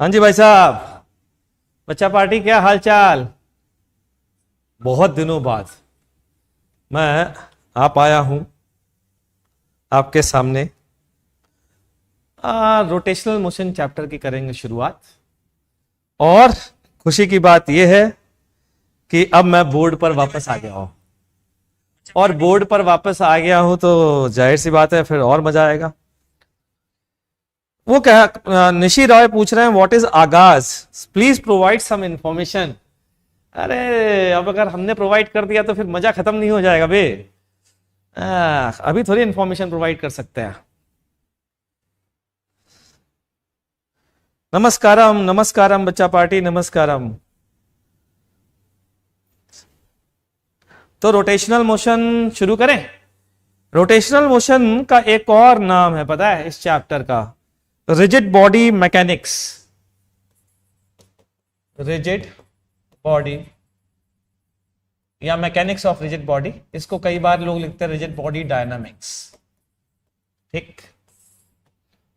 हाँ जी भाई साहब। बच्चा पार्टी, क्या हाल चाल? बहुत दिनों बाद मैं आ पाया हूं आपके सामने। रोटेशनल मोशन चैप्टर की करेंगे शुरुआत। और खुशी की बात यह है कि अब मैं बोर्ड पर वापस आ गया हूं। और बोर्ड पर वापस आ गया हूं तो जाहिर सी बात है फिर और मजा आएगा। वो क्या, निशी रॉय पूछ रहे हैं व्हाट इज आगाज, प्लीज प्रोवाइड सम इंफॉर्मेशन। अरे अब अगर हमने प्रोवाइड कर दिया तो फिर मजा खत्म नहीं हो जाएगा बे। अभी थोड़ी इंफॉर्मेशन प्रोवाइड कर सकते हैं। नमस्कारम नमस्कारम बच्चा पार्टी, नमस्कारम। तो रोटेशनल मोशन शुरू करें। रोटेशनल मोशन का एक और नाम है पता है इस चैप्टर का? Rigid body mechanics. Rigid body या मैकेनिक्स ऑफ रिजिड बॉडी, इसको कई बार लोग लिखते हैं रिजिड बॉडी डायनामिक्स। ठीक,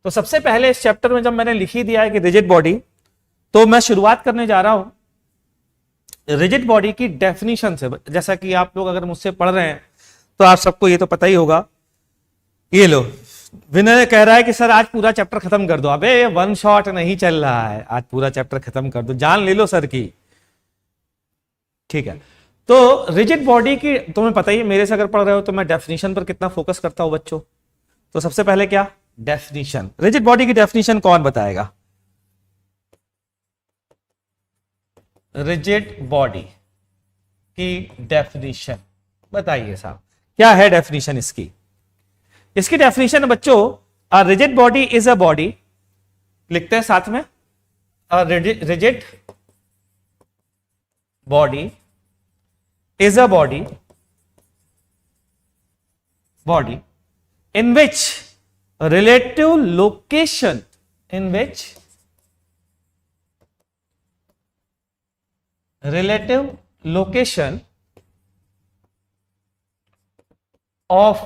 तो सबसे पहले इस चैप्टर में जब मैंने लिख ही दिया है कि रिजिड बॉडी, तो मैं शुरुआत करने जा रहा हूं रिजिड बॉडी की डेफिनेशन से। जैसा कि आप लोग अगर मुझसे पढ़ रहे हैं तो आप सबको ये तो पता ही होगा। ये लो, विनय कह रहा है कि सर आज पूरा चैप्टर खत्म कर दो। अबे वन शॉट नहीं चल रहा है, आज पूरा चैप्टर खत्म कर दो, जान ले लो सर की। ठीक है, तो रिजिड बॉडी की तुम्हें पता ही है, मेरे से अगर पढ़ रहे हो तो मैं डेफिनेशन पर कितना फोकस करता हूं बच्चों। तो सबसे पहले क्या डेफिनेशन, रिजिड बॉडी की डेफिनेशन कौन बताएगा? रिजिड बॉडी की डेफिनेशन बताइए साहब, क्या है डेफिनेशन इसकी? इसकी डेफिनेशन है बच्चों, अ rigid body is a body, लिखते हैं साथ में, अ rigid body is a body in which relative location of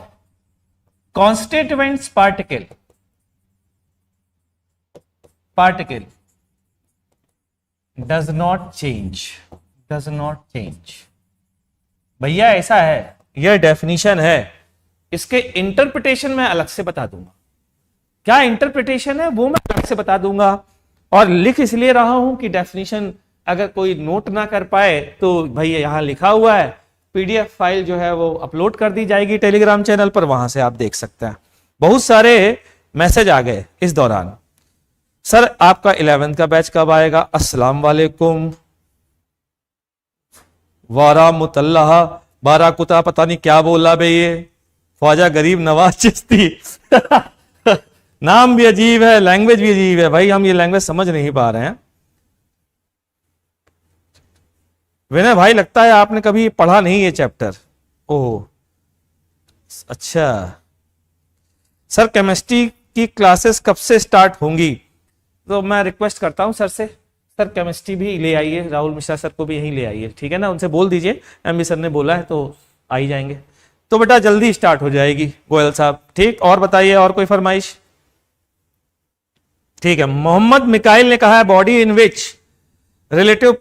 constituents particle does not change। भैया ऐसा है, यह डेफिनेशन है। इसके इंटरप्रिटेशन मैं अलग से बता दूंगा, क्या इंटरप्रिटेशन है वो मैं अलग से बता दूंगा। और लिख इसलिए रहा हूं कि डेफिनेशन अगर कोई नोट ना कर पाए तो भैया यहां लिखा हुआ है, पीडीएफ फाइल जो है वो अपलोड कर दी जाएगी टेलीग्राम चैनल पर, वहां से आप देख सकते हैं। बहुत सारे मैसेज आ गए इस दौरान, सर आपका 11th का बैच कब आएगा? अस्सलाम वालेकुम, वारा मुतल्लाह बारा कुता, पता नहीं क्या बोला बे ये, ख्वाजा गरीब नवाज चिश्ती। नाम भी अजीब है, लैंग्वेज भी अजीब है भाई, हम ये लैंग्वेज समझ नहीं पा रहे हैं। विनय भाई लगता है आपने कभी पढ़ा नहीं ये चैप्टर। ओह अच्छा, सर केमिस्ट्री की क्लासेस कब से स्टार्ट होंगी? तो मैं रिक्वेस्ट करता हूं सर से, सर केमिस्ट्री भी ले आइए, राहुल मिश्रा सर को भी यहीं ले आइए, ठीक है ना? उनसे बोल दीजिए एमबी सर ने बोला है तो आ ही जाएंगे। तो बेटा जल्दी स्टार्ट हो जाएगी गोयल साहब, ठीक? और बताइए, और कोई फरमाइश? ठीक है, मोहम्मद मिकाइल ने कहा है body in which relative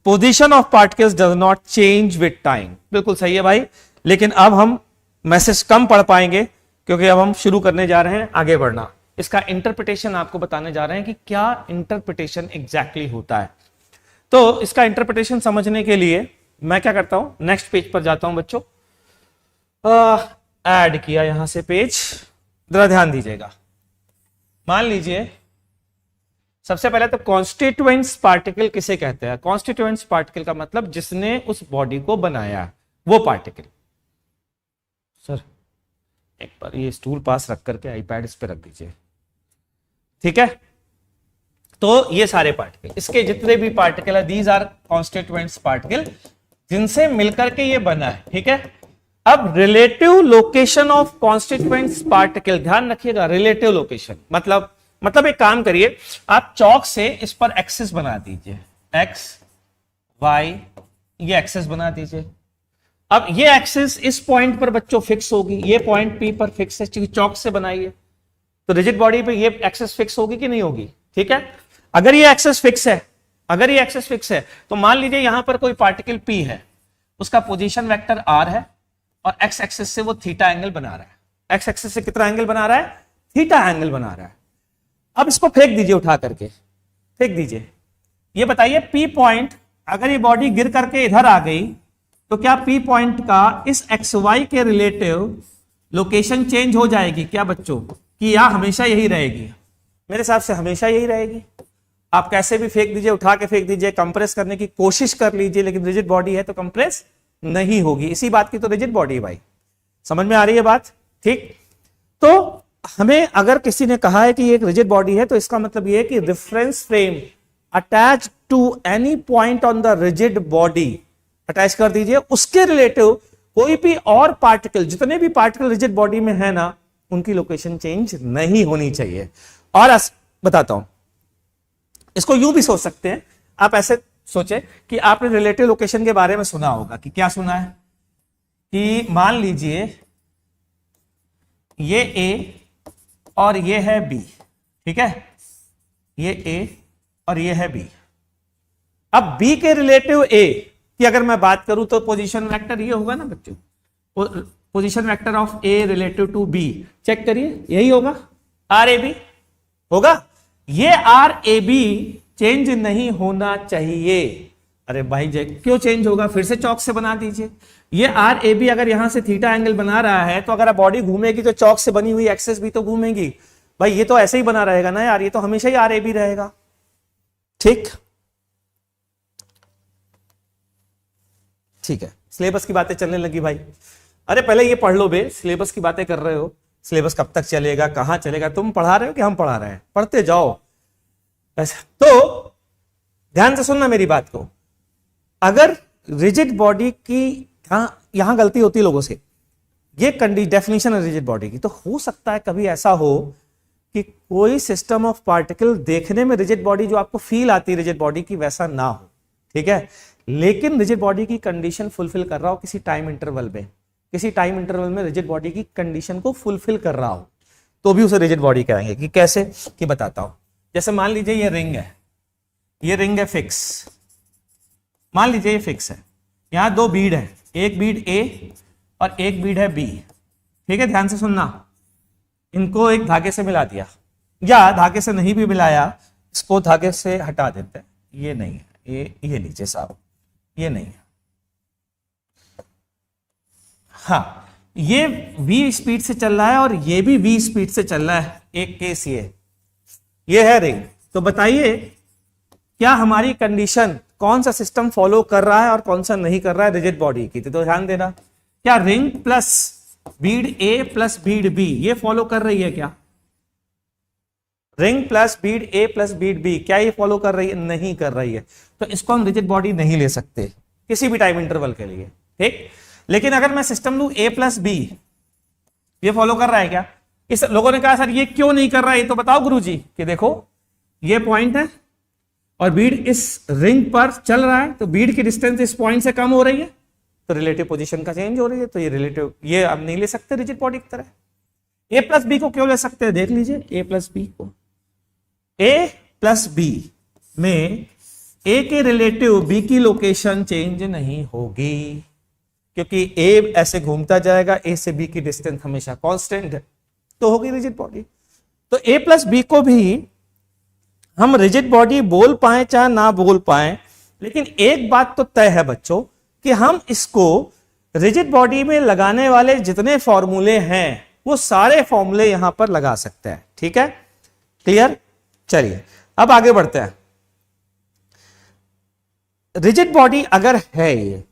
position of particles does not change with time. बिल्कुल सही है भाई, लेकिन अब हम मैसेज कम पढ़ पाएंगे क्योंकि अब हम शुरू करने जा रहे हैं आगे बढ़ना। इसका इंटरप्रिटेशन आपको बताने जा रहे हैं कि क्या इंटरप्रिटेशन एग्जैक्टली होता है। तो इसका इंटरप्रिटेशन समझने के लिए मैं क्या करता हूं, नेक्स्ट पेज पर जाता हूं बच्चों। ऐड किया यहां से पेज, जरा ध्यान दीजिएगा। मान लीजिए सबसे पहले तो कॉन्स्टिट्यूएंट्स पार्टिकल किसे कहते हैं? कॉन्स्टिट्यूएंट्स पार्टिकल का मतलब जिसने उस बॉडी को बनाया, वो पार्टिकल। सर एक बार ये स्टूल पास रख करके आईपैड इस पे रख दीजिए, ठीक है? तो ये सारे पार्टिकल, इसके जितने भी पार्टिकल है, दीज आर कॉन्स्टिट्यूएंट्स पार्टिकल, जिनसे मिलकर के ये बना है, ठीक है? अब relative location of constituents particle, ध्यान रखिएगा, रिलेटिव लोकेशन मतलब एक काम करिए, आप चौक से इस पर एक्सिस बना दीजिए, एक्स वाई, ये एक्सिस बना दीजिए। अब ये एक्सिस इस पॉइंट पर बच्चों फिक्स होगी, ये पॉइंट पी पर फिक्स है, चौक से बनाइए। तो रिजिड बॉडी पे ये एक्सिस फिक्स होगी कि नहीं होगी? ठीक है, अगर ये एक्सेस फिक्स है, अगर ये एक्सेस फिक्स है तो मान लीजिए यहां पर कोई पार्टिकल P है, उसका पोजीशन वेक्टर R है और एक्स एक्सेस से वो थीटा एंगल बना रहा है। एक्स एक्सेस से कितना एंगल बना रहा है? थीटा एंगल बना रहा है। अब इसको फेंक दीजिए, उठा करके फेंक दीजिए। ये बताइए P पॉइंट, अगर ये बॉडी गिर करके इधर आ गई तो क्या P पॉइंट का इस XY के रिलेटिव लोकेशन चेंज हो जाएगी क्या बच्चों, कि या हमेशा यही रहेगी? मेरे हिसाब से हमेशा यही रहेगी। आप कैसे भी फेंक दीजिए, उठा के फेंक दीजिए, कंप्रेस करने की कोशिश कर लीजिए, लेकिन रिजिड बॉडी है तो कंप्रेस नहीं होगी। इसी बात की तो रिजिड बॉडी है भाई। समझ में आ रही है बात? ठीक। तो हमें अगर किसी ने कहा है कि ये एक रिजिड बॉडी है तो इसका मतलब ये है कि reference frame attach to any point on the rigid body, attach कर दीजिए, उसके रिलेटिव कोई भी और पार्टिकल, जितने भी पार्टिकल रिजिड बॉडी में है ना, उनकी लोकेशन चेंज नहीं होनी चाहिए। और बताता हूं, इसको यूं भी सोच सकते हैं आप, ऐसे सोचे कि आपने रिलेटिव लोकेशन के बारे में सुना होगा। कि क्या सुना है? कि मान लीजिए ये A और ये है B, ठीक है, ये A और ये है B। अब B के रिलेटिव A की अगर मैं बात करूं तो पोजीशन वेक्टर ये होगा ना बच्चों, position vector of A relative to B, check करिए, यही होगा, RAB होगा। ये RAB चेंज नहीं होना चाहिए। अरे भाई क्यों चेंज होगा? फिर से चौक से बना दीजिए। ये RAB अगर यहां से थीटा एंगल बना रहा है तो अगर बॉडी घूमेगी तो चौक से बनी हुई एक्सेस भी तो घूमेगी भाई। ये तो ऐसे ही बना रहेगा ना यार, ये तो हमेशा ही RAB रहेगा। ठीक, ठीक है। सिलेबस की बातें चलने लगी भाई। अरे पहले ये पढ़ लो बे, सिलेबस की बातें कर रहे हो। सिलेबस कब तक चलेगा, कहां चलेगा? तुम पढ़ा रहे हो कि हम पढ़ा रहे हैं? पढ़ते जाओ। तो ध्यान से सुनना मेरी बात को। अगर रिजिड बॉडी की यहां गलती होती है लोगों से, ये डेफिनेशन है रिजिड बॉडी की, तो हो सकता है कभी ऐसा हो कि कोई सिस्टम ऑफ पार्टिकल देखने में रिजिड बॉडी जो आपको फील आती है रिजिड बॉडी की वैसा ना हो, ठीक है, लेकिन रिजिड बॉडी की कंडीशन फुलफिल कर रहा हो किसी टाइम इंटरवल में, किसी टाइम इंटरवल में रिजिड बॉडी की कंडीशन को फुलफिल कर रहा हो, तो भी उसे रिजिड बॉडी कहेंगे। कि कैसे? कि बताता हूं। जैसे मान लीजिए ये रिंग है, ये रिंग है फिक्स, मान लीजिए ये फिक्स है। यहां दो बीड है, एक बीड A और एक बीड है B, ठीक है, ध्यान से सुनना। इनको एक धागे से मिला दिया, या धागे से नहीं भी मिलाया, इसको धागे से हटा देते हैं। ये नहीं है, ये नीचे साहब, ये नहीं है। हाँ, ये V स्पीड से चल रहा है और ये भी V स्पीड से चल रहा है। एक केस ये है रिंग। तो बताइए क्या हमारी कंडीशन कौन सा सिस्टम फॉलो कर रहा है और कौन सा नहीं कर रहा है रिजिड बॉडी की? तो ध्यान देना, क्या ring plus Beed A plus Beed B ये फॉलो कर रही है क्या? Ring plus Beed A plus Beed B क्या ये फॉलो कर रही है? नहीं कर रही है। तो इसको हम रिजिड बॉडी नहीं ले सकते किसी भी टाइम इंटरवल के लिए, ठीक। लेकिन अगर मैं सिस्टम लू A प्लस B, ये फॉलो कर रहा है क्या? इस लोगों ने कहा सर ये क्यों नहीं कर रहा है, तो बताओ गुरुजी। कि देखो ये पॉइंट है और बीड इस रिंग पर चल रहा है, तो बीड की डिस्टेंस इस पॉइंट से कम हो रही है, तो रिलेटिव पोजीशन का चेंज हो रही है। तो ये रिलेटिव, ये अब नहीं ले सकते रिजिड बॉडी की तरह। A प्लस बी को क्यों ले सकते हैं? देख लीजिए, A प्लस बी को, A प्लस बी में A के रिलेटिव B की लोकेशन चेंज नहीं होगी, क्योंकि A ऐसे घूमता जाएगा, A से B की डिस्टेंस हमेशा कांस्टेंट है, तो होगी रिजिड बॉडी। तो A प्लस बी को भी हम रिजिड बॉडी बोल पाए चाहे ना बोल पाए, लेकिन एक बात तो तय है बच्चों कि हम इसको रिजिड बॉडी मेंเป็นवाले जितने फॉर्मूले हैं वो सारे फॉर्मूले यहां पर लगा सकते हैं, ठीक है, क्लियर। चलिए अब आगे बढ़ते हैं। रिजिड बॉडी अगर है ये,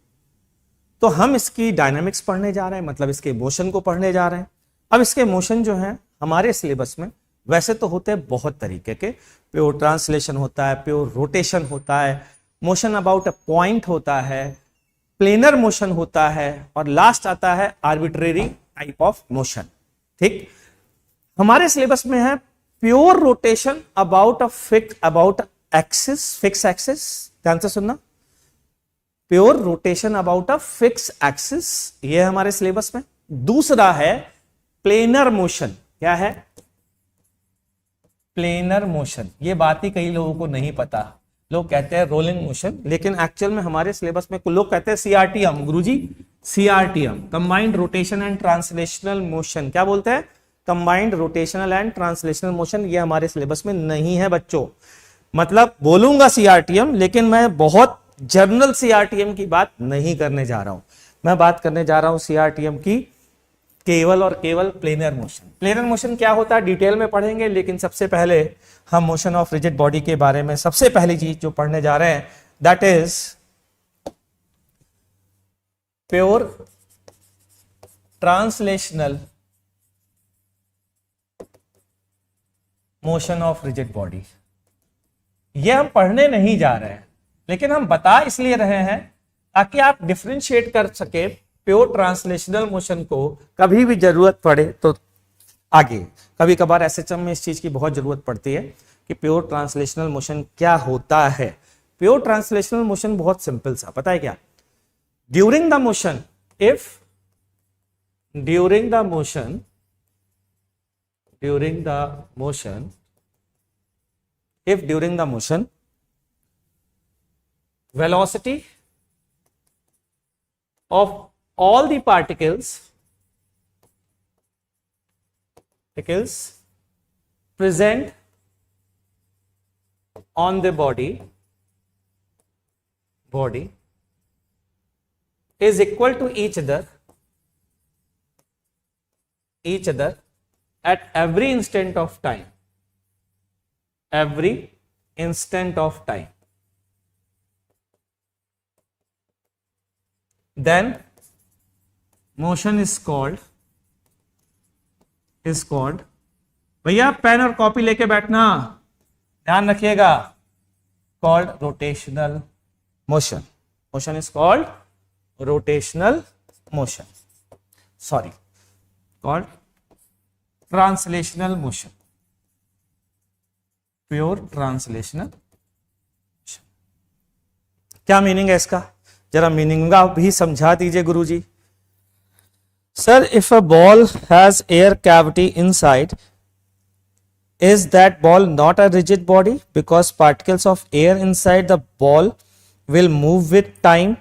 तो हम इसकी डायनामिक्स पढ़ने जा रहे हैं, मतलब इसके मोशन को पढ़ने जा रहे हैं। अब इसके मोशन जो है हमारे सिलेबस में वैसे तो होते हैं बहुत तरीके के, प्योर ट्रांसलेशन होता है, प्योर रोटेशन होता है, मोशन अबाउट अ पॉइंट होता है, प्लेनर मोशन होता है, और लास्ट आता है आर्बिट्रेरी टाइप ऑफ मोशन, ठीक। हमारे सिलेबस में है pure rotation about a fix, about axis, fix axis, ध्यान से सुनना, pure rotation about a fix axis, ये है हमारे सिलेबस में। दूसरा है प्लेनर मोशन, क्या है? Planar motion. ये बात ही कई लोगों को नहीं पता, लोग कहते हैं रोलिंग मोशन, लेकिन एक्चुअल में हमारे सिलेबस में कुछ लोग कहते हैं सीआरटीएम। गुरुजी CRTM, combined rotation and translational motion. क्या बोलते हैं? Combined rotational and translational motion. ये हमारे सिलेबस में नहीं है बच्चों। मतलब बोलूंगा सीआरटीएम, लेकिन मैं बहुत जनरल सीआरटीएम की बात नहीं करने जा रहा हूं। मैं बात करने जा रहा हूं सीआरटीएम की केवल और केवल प्लेनर मोशन। प्लेनर मोशन क्या होता है डिटेल में पढ़ेंगे, लेकिन सबसे पहले हम मोशन ऑफ रिजिड बॉडी के बारे में सबसे पहली चीज जो पढ़ने जा रहे हैं, that is pure translational motion of rigid body. ये हम पढ़ने नहीं जा रहे हैं, लेकिन हम बता इसलिए रहे हैं ताकि आप डिफरेंशिएट कर सके प्योर ट्रांसलेशनल मोशन को। कभी भी जरूरत पड़े तो आगे, कभी कभार एसएचएम में इस चीज की बहुत जरूरत पड़ती है कि प्योर ट्रांसलेशनल मोशन क्या होता है। प्योर ट्रांसलेशनल मोशन बहुत सिंपल सा, पता है क्या? During the motion, if during the motion if during the motion velocity of all the particles present on the body is equal to each other at every instant of time, then motion is called भैया pen और copy लेके बैठना, ध्यान रखिएगा, called rotational motion is called rotational motion, sorry, called translational motion, pure translational. क्या meaning है इसका? जरा मीनिंग आप भी समझा दीजिए गुरुजी। Sir, if a ball has air cavity inside, is that ball not a rigid body because particles of air inside the ball will move with time.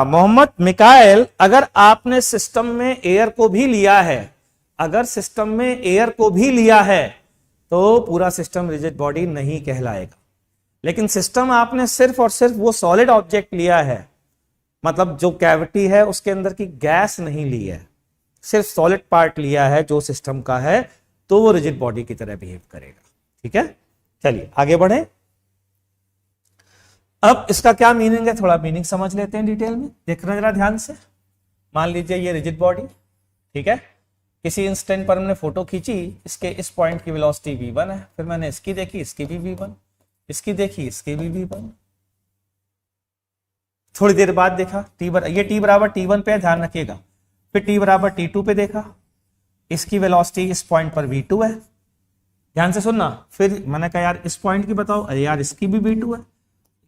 Mohammad Mikail, अगर आपने सिस्टम में एयर को भी लिया है, तो पूरा सिस्टम रिजिड बॉडी नहीं कहलाएगा। लेकिन सिस्टम आपने सिर्फ और सिर्फ वो सॉलिड ऑब्जेक्ट लिया है, मतलब जो कैविटी है उसके अंदर की गैस नहीं ली है, सिर्फ सॉलिड पार्ट लिया है जो सिस्टम का है, तो वो रिजिड बॉडी की तरह बिहेव करेगा। ठीक है, चलिए आगे बढ़े। अब इसका क्या मीनिंग है, थोड़ा मीनिंग समझ लेते हैं डिटेल में, देखना जरा ध्यान से। मान लीजिए ये रिजिड बॉडी, ठीक है, किसी इंस्टेंट पर हमने फोटो खींची, इसके इस पॉइंट की वेलोसिटी v1 है, फिर मैंने इसकी देखी, इसकी भी v1, इसकी देखी, इसकी भी v1, थोड़ी देर बाद देखा ये t बराबर t1 पे है, ध्यान रखिएगा, फिर t बराबर t2 पे देखा, इसकी वेलोसिटी इस पॉइंट पर v2 है, ध्यान से सुनना। फिर मैंने कहा यार इस पॉइंट की बताओ, अरे यार इसकी भी v2 है,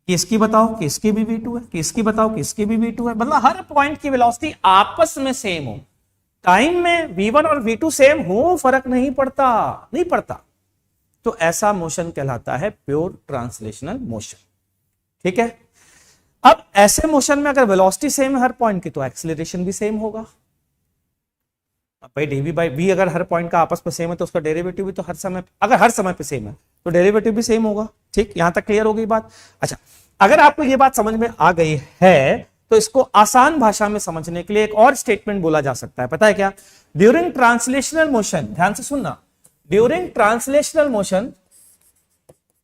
कि इसकी बताओ कि इसकी भी v2 है, कि इसकी बताओ कि इसकी भी v2 है, मतलब हर पॉइंट की वेलोसिटी आपस में सेम हो, टाइम में v1 और v2 सेम हो, फर्क नहीं पड़ता, तो ऐसा मोशन कहलाता है प्योर ट्रांसलेशनल मोशन। ठीक है, अब ऐसे मोशन में अगर वेलोसिटी सेम है हर पॉइंट की, तो एक्सीलरेशन भी सेम होगा। भाई dv बाई v अगर हर पॉइंट का आपस में सेम है, तो उसका डेरिवेटिव भी तो हर समय पे सेम है, तो डेरिवेटिव भी सेम होगा। ठीक, यहां तक क्लियर हो गई बात। अच्छा, अगर आपको ये बात समझ में आ गई है, तो इसको आसान भाषा में समझने के लिए एक और स्टेटमेंट बोला जा सकता है, पता है क्या? ड्यूरिंग ट्रांसलेशनल मोशन, ध्यान से सुनना, during translational motion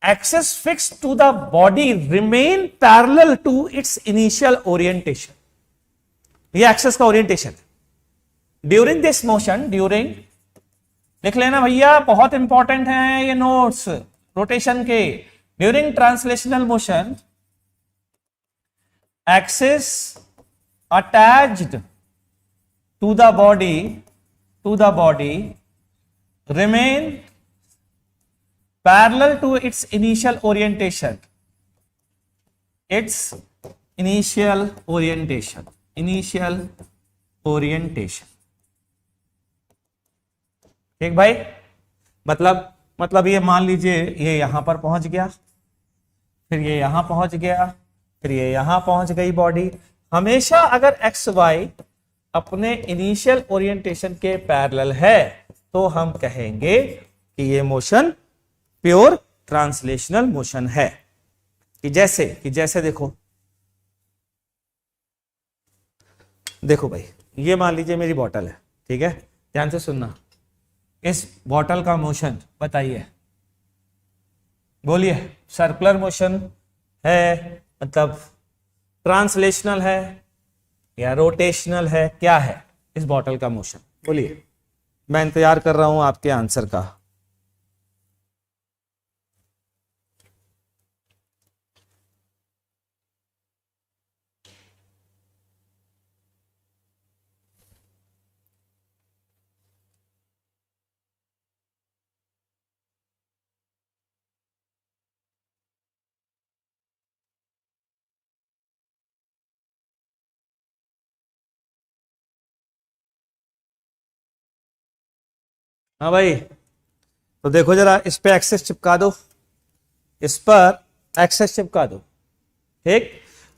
axes fixed to the body remain parallel to its initial orientation. ये एक्सेस का ओरिएंटेशन है। ड्यूरिंग दिस मोशन, ड्यूरिंग लिख लेना भैया, बहुत इंपॉर्टेंट है ये नोट्स रोटेशन के। During translational motion axis attached to the body remain parallel to its initial orientation, ठीक भाई, मतलब मतलब ये मान लीजिए ये यहां पर पहुंच गया, फिर ये यहां पहुंच गया, फिर ये यहां पहुंच गई बॉडी। हमेशा अगर एक्स वाई अपने इनिशियल ओरिएंटेशन के पैरेलल है तो हम कहेंगे कि ये मोशन प्योर ट्रांसलेशनल मोशन है। कि जैसे देखो भाई, ये मान लीजिए मेरी बॉटल है, ठीक है, ध्यान से सुनना। इस बॉटल का मोशन बताइए, बोलिए, सर्कुलर मोशन है, मतलब ट्रांसलेशनल है या रोटेशनल है, क्या है इस बॉटल का मोशन? बोलिए, मैं इंतजार कर रहा हूं आपके आंसर का। हाँ भाई, तो देखो जरा, इस पे एक्सेस चिपका दो, इस पर एक्सेस चिपका दो, ठीक।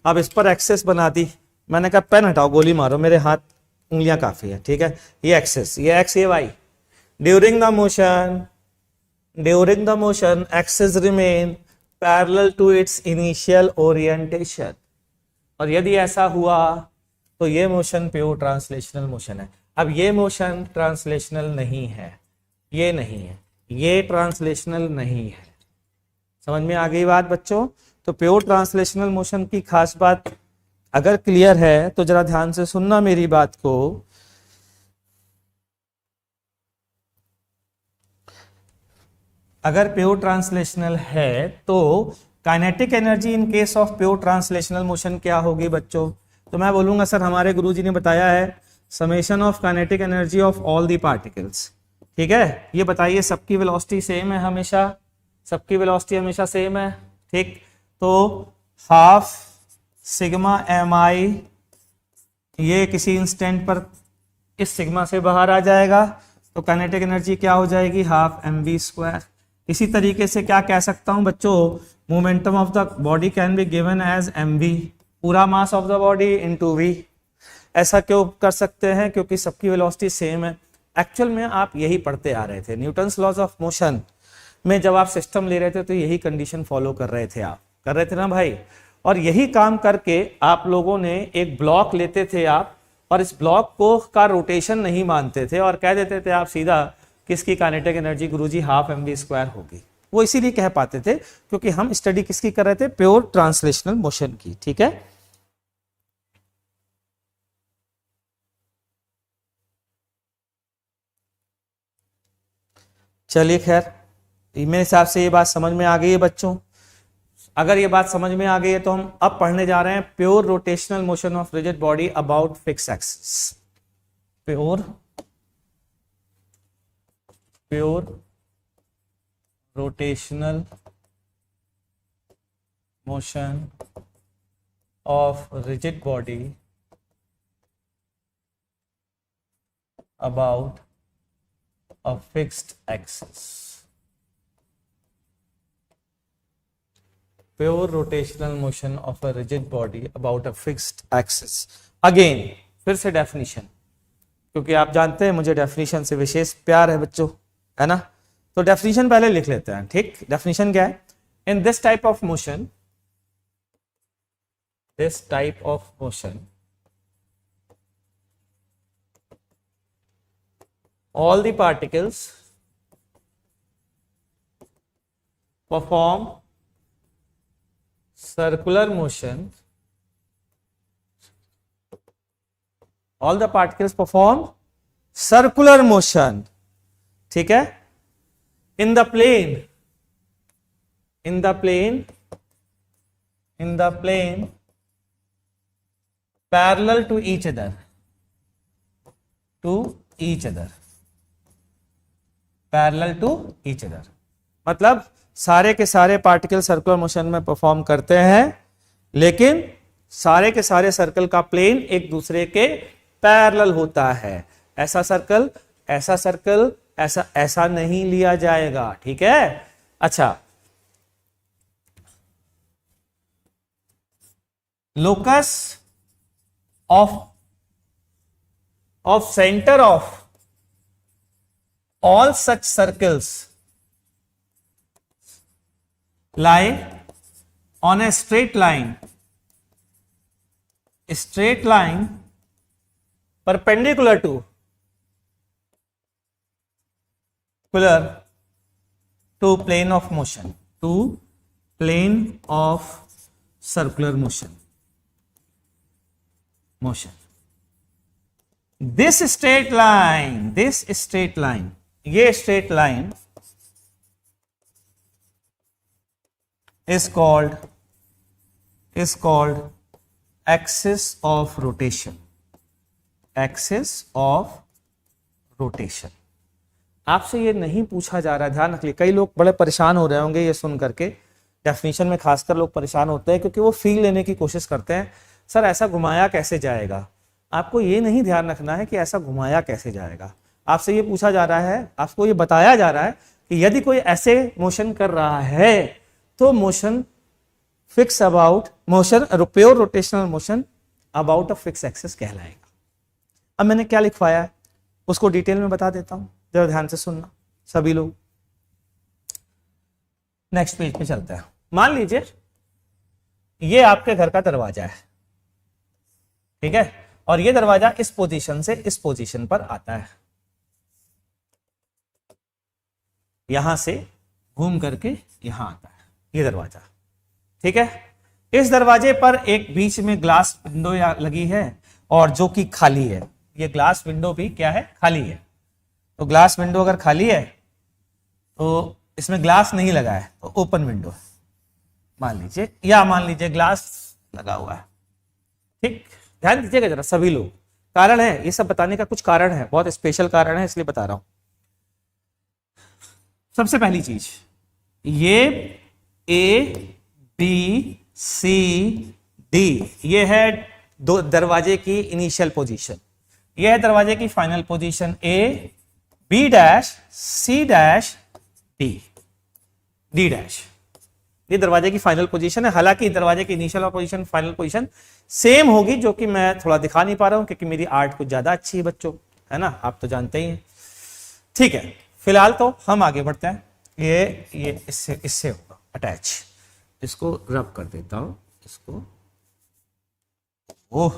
अब इस पर एक्सेस बना दी, मैंने कहा पेन हटाओ, गोली मारो, मेरे हाथ उंगलियां काफी है, ठीक है। ये एक्सेस, ये एक्स, ये Y. During the motion axes remain parallel to its initial orientation. और यदि ऐसा हुआ तो ये मोशन प्योर ट्रांसलेशनल मोशन है। अब ये मोशन ट्रांसलेशनल नहीं है, ये नहीं है, ये ट्रांसलेशनल नहीं है। समझ में आ गई बात बच्चों? तो प्योर ट्रांसलेशनल मोशन की खास बात अगर क्लियर है तो जरा ध्यान से सुनना मेरी बात को। अगर प्योर ट्रांसलेशनल है तो kinetic energy in case of pure translational motion क्या होगी बच्चों? तो मैं बोलूंगा सर हमारे गुरुजी ने बताया है summation of kinetic energy of all the particles, ठीक है। ये बताइए सबकी वेलोसिटी सेम है हमेशा? सबकी वेलोसिटी हमेशा सेम है, ठीक। तो हाफ सिग्मा एम आई, ये किसी इंस्टेंट पर इस सिग्मा से बाहर आ जाएगा, तो काइनेटिक एनर्जी क्या हो जाएगी? Half M V square. इसी तरीके से क्या कह सकता हूं बच्चों, momentum of the body can be given as M V, पूरा mass of the body into V. ऐसा क्यों कर सकते हैं? क्योंकि सबकी वेलोसिटी सेम है। एक्चुअल में आप यही पढ़ते आ रहे थे न्यूटन्स लॉज ऑफ मोशन में, जब आप सिस्टम ले रहे थे तो यही कंडीशन फॉलो कर रहे थे, आप कर रहे थे ना भाई। और यही काम करके आप लोगों ने एक ब्लॉक लेते थे आप, और इस ब्लॉक को का रोटेशन नहीं मानते थे और कह देते थे आप सीधा किसकी काइनेटिक एनर्जी गुरुजी हाफ एम वी स्क्वायर होगी। वो इसीलिए कह पाते थे क्योंकि हम स्टडी किसकी कर रहे थे? प्योर ट्रांसलेशनल मोशन की, ठीक है। चलिए खैर, मेरे हिसाब से ये बात समझ में आ गई है बच्चों। अगर ये बात समझ में आ गई है तो हम अब पढ़ने जा रहे हैं pure rotational motion of rigid body about fix axis. Pure rotational motion of rigid body about a fixed axis. Pure rotational motion of a rigid body about a fixed axis. Again, फिर से definition, क्योंकि आप जानते हैं मुझे definition से विशेष प्यार है बच्चों, है ना। तो डेफिनेशन पहले लिख लेते हैं, ठीक। डेफिनेशन क्या है? In this type of motion, all the particles perform circular motion. All the particles perform circular motion, ठीक है, in the plane parallel to each other, parallel to each other. मतलब सारे के सारे पार्टिकल सर्कुलर मोशन में perform करते हैं, लेकिन सारे के सारे सर्कल का प्लेन एक दूसरे के पैरेलल होता है। ऐसा सर्कल, ऐसा सर्कल, ऐसा ऐसा नहीं लिया जाएगा, ठीक है। अच्छा, locus of center of all such circles lie on a straight line perpendicular to plane of motion, to plane of circular motion. This straight line, ये straight line is called axis of rotation. आपसे ये नहीं पूछा जा रहा, ध्यान रखिए। कई लोग बड़े परेशान हो रहे होंगे ये सुन करके, डेफिनेशन में खासकर लोग परेशान होते हैं क्योंकि वो फील लेने की कोशिश करते हैं, सर ऐसा घुमाया कैसे जाएगा। आपको ये नहीं ध्यान रखना है कि ऐसा घुमाया कैसे जाएगा, आपसे ये पूछा जा रहा है, आपको ये बताया जा रहा है कि यदि कोई ऐसे मोशन कर रहा है तो motion fix about motion, pure rotational motion about a fix axis कहलाएगा। अब मैंने क्या लिखवाया है उसको डिटेल में बता देता हूं, जरा ध्यान से सुनना सभी लोग। नेक्स्ट पेज पे चलते हैं। मान लीजिए ये आपके घर का दरवाजा है, ठीक है, और ये दरवाजा इस पोजीशन से इस पोजीशन पर आता है, यहां से घूम करके यहां आता है ये दरवाजा, ठीक है। इस दरवाजे पर एक बीच में ग्लास विंडो लगी है और जो कि खाली है, ये ग्लास विंडो भी क्या है, खाली है। तो ग्लास विंडो अगर खाली है तो इसमें ग्लास नहीं लगा है तो ओपन विंडो है मान लीजिए, या मान लीजिए ग्लास लगा हुआ है, ठीक। ध्यान दीजिएगा जरा सभी लोग, कारण है ये सब बताने का, कुछ कारण है, बहुत स्पेशल कारण है इसलिए बता रहा हूं। सबसे पहली चीज, ये ए बी सी डी ये है दो दरवाजे की इनिशियल पोजीशन, ये है दरवाजे की final position, A B dash C dash D D dash, ये दरवाजे की फाइनल पोजीशन है। हालांकि दरवाजे की initial position final position same होगी, जो कि मैं थोड़ा दिखा नहीं पा रहा हूं क्योंकि मेरी आर्ट कुछ ज्यादा अच्छी है बच्चों, है ना, आप तो जानते ही हैं, ठीक है। फिलहाल तो हम आगे बढ़ते हैं, ये इससे होगा अटैच, इसको रब कर देता हूं, इसको, ओह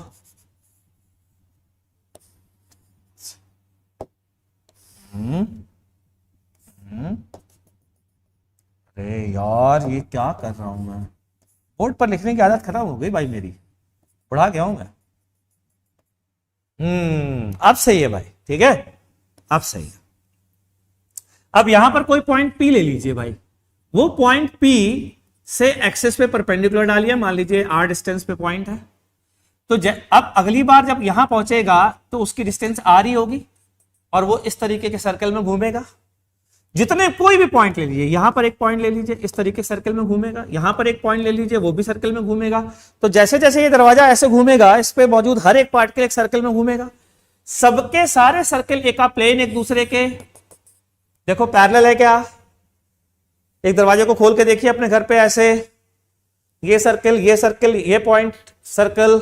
अरे यार ये क्या कर रहा हूं मैं, बोर्ड पर लिखने की आदत खराब हो गई भाई मेरी, पढ़ा गया हूं मैं। अब सही है भाई, ठीक है, अब सही है। अब यहां पर कोई पॉइंट P ले लीजिए भाई, वो पॉइंट P से एक्सिस पे परपेंडिकुलर डालिए, मान लीजिए r डिस्टेंस पे पॉइंट है, तो अब अगली बार जब यहां पहुंचेगा तो उसकी डिस्टेंस r ही होगी और वो इस तरीके के सर्कल में घूमेगा। जितने कोई भी पॉइंट ले लीजिए, यहां पर एक पॉइंट ले लीजिए, इस तरीके सर्कल में घूमेगा, यहां पर एक पॉइंट ले लीजिए, वो भी सर्कल में घूमेगा। तो जैसे जैसे ये दरवाजा ऐसे घूमेगा, इस पे मौजूद हर एक पार्टिकल एक सर्कल में घूमेगा, सबके सारे सर्कल एक प्लेन एक दूसरे के देखो पैरेलल है क्या। एक दरवाजे को खोल के देखिए अपने घर पे, ऐसे ये सर्कल ये सर्कल ये पॉइंट सर्कल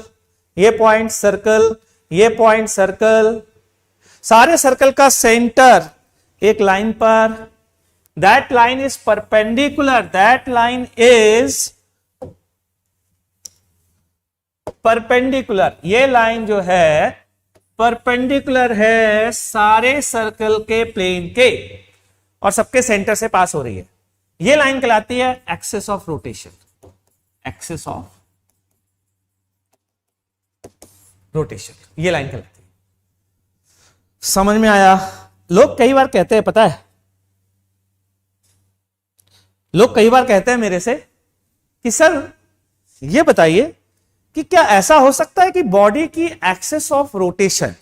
ये पॉइंट सर्कल ये पॉइंट सर्कल, सारे सर्कल का सेंटर एक लाइन पर, that line is perpendicular, that line is perpendicular, ये लाइन जो है परपेंडिकुलर है सारे सर्कल के प्लेन के और सबके सेंटर से पास हो रही है। ये लाइन कहलाती है axis of rotation, axis of rotation, ये लाइन कहलाती है। समझ में आया? लोग कई बार कहते हैं, पता है, लोग कई बार कहते हैं मेरे से कि सर ये बताइए कि क्या ऐसा हो सकता है कि बॉडी की एक्सेस ऑफ रोटेशन,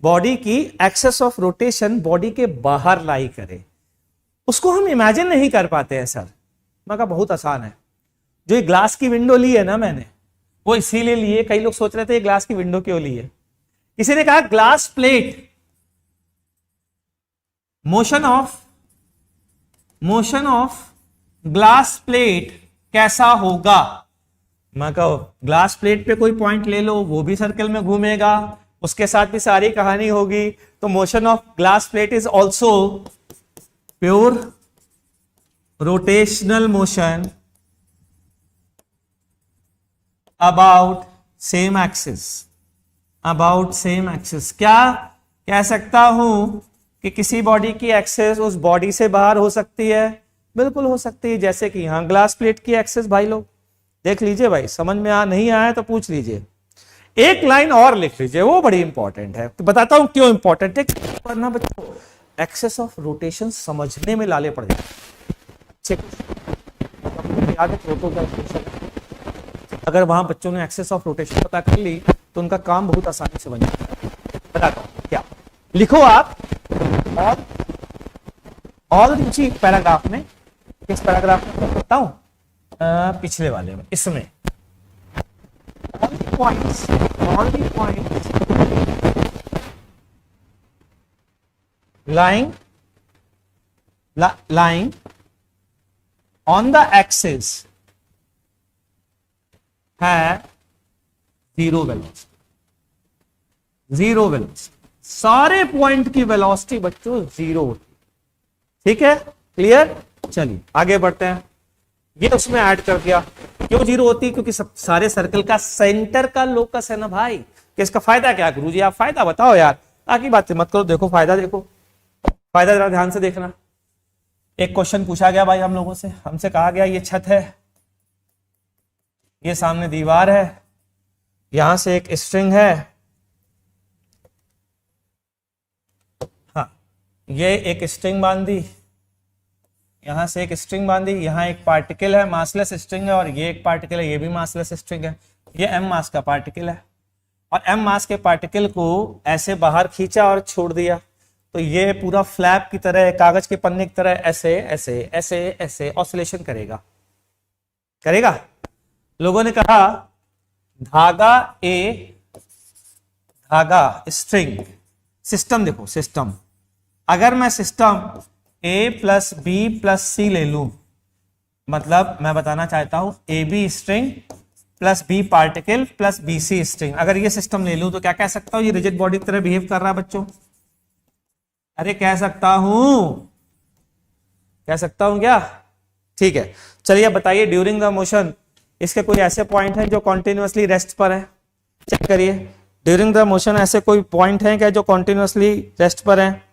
बॉडी की एक्सेस ऑफ रोटेशन बॉडी के बाहर लाई करे, उसको हम इमेजिन नहीं कर पाते हैं सर। मैं कहा बहुत आसान है, जो ये ग्लास की विंडो ली है ना मैंने, वो इसीलिए ली है, कई लोग सोच रहे थे ये ग्लास की विंडो क्यों ली है, किसी ने कहा glass plate motion of glass plate कैसा होगा। मैं कहो ग्लास प्लेट पे कोई पॉइंट ले लो, वो भी सर्कल में घूमेगा, उसके साथ भी सारी कहानी होगी। तो motion of glass plate is also pure rotational motion about same axis. क्या कह सकता हूं कि किसी बॉडी की एक्सिस उस बॉडी से बाहर हो सकती है? बिल्कुल हो सकती है, जैसे कि यहां ग्लास प्लेट की एक्सिस। भाई लोग देख लीजिए, भाई समझ में नहीं आया तो पूछ लीजिए। एक लाइन और लिख लीजिए, वो बड़ी इंपॉर्टेंट है, तो बताता हूं क्यों इंपॉर्टेंट है। वरना बच्चों एक्सेस ऑफ रोटेशन समझने में लाले पड़ जाए। अगर वहां बच्चों ने एक्सेस ऑफ रोटेशन पता कर ली तो उनका काम बहुत आसानी से बन जाता है। बताता हूं क्या, लिखो आप और नीचे पैराग्राफ में, किस पैराग्राफ में बताऊं, पिछले वाले में, इसमें all the points lying on the axis have zero velocity। सारे पॉइंट की वेलोसिटी बच्चों जीरो होती। ठीक है, क्लियर। चलिए आगे बढ़ते हैं। ये उसमें ऐड कर दिया। क्यों जीरो होती? क्योंकि सब सारे सर्कल का सेंटर का लोकस है ना भाई। कि इसका फायदा क्या गुरुजी, आप फायदा बताओ यार, बाकी बातें मत करो। देखो फायदा, देखो फायदा जरा ध्यान से देखना। एक क्वेश्चन पूछा गया भाई हम लोगों से, हमसे कहा गया ये छत है, ये सामने दीवार है, यहां से एक स्ट्रिंग है, हाँ ये एक स्ट्रिंग बांधी, यहां से एक स्ट्रिंग बांधी, यहां एक पार्टिकल है, मासलेस स्ट्रिंग है, और ये एक पार्टिकल है, ये भी मासलेस स्ट्रिंग है। ये m मास का पार्टिकल है, और m मास के पार्टिकल को ऐसे बाहर खींचा और छोड़ दिया, तो ये पूरा फ्लैप की तरह, कागज के पन्ने की तरह ऐसे ऐसे ऐसे ऐसे ऑसिलेशन करेगा। लोगों ने कहा धागा स्ट्रिंग सिस्टम, देखो सिस्टम, अगर मैं system A plus B plus C ले लू, मतलब मैं बताना चाहता हूं A B string plus B particle plus B C string, अगर ये सिस्टम ले लू तो क्या कह सकता हूं? ये रिजिड बॉडी की तरह बिहेव कर रहा है बच्चों। अरे कह सकता हूं क्या? ठीक है, चलिए बताइए ड्यूरिंग द मोशन इसके कोई ऐसे पॉइंट हैं जो कॉन्टिन्यूअसली रेस्ट पर है? चेक करिए, ड्यूरिंग द मोशन ऐसे कोई पॉइंट हैं क्या जो कॉन्टिन्यूअसली रेस्ट पर है?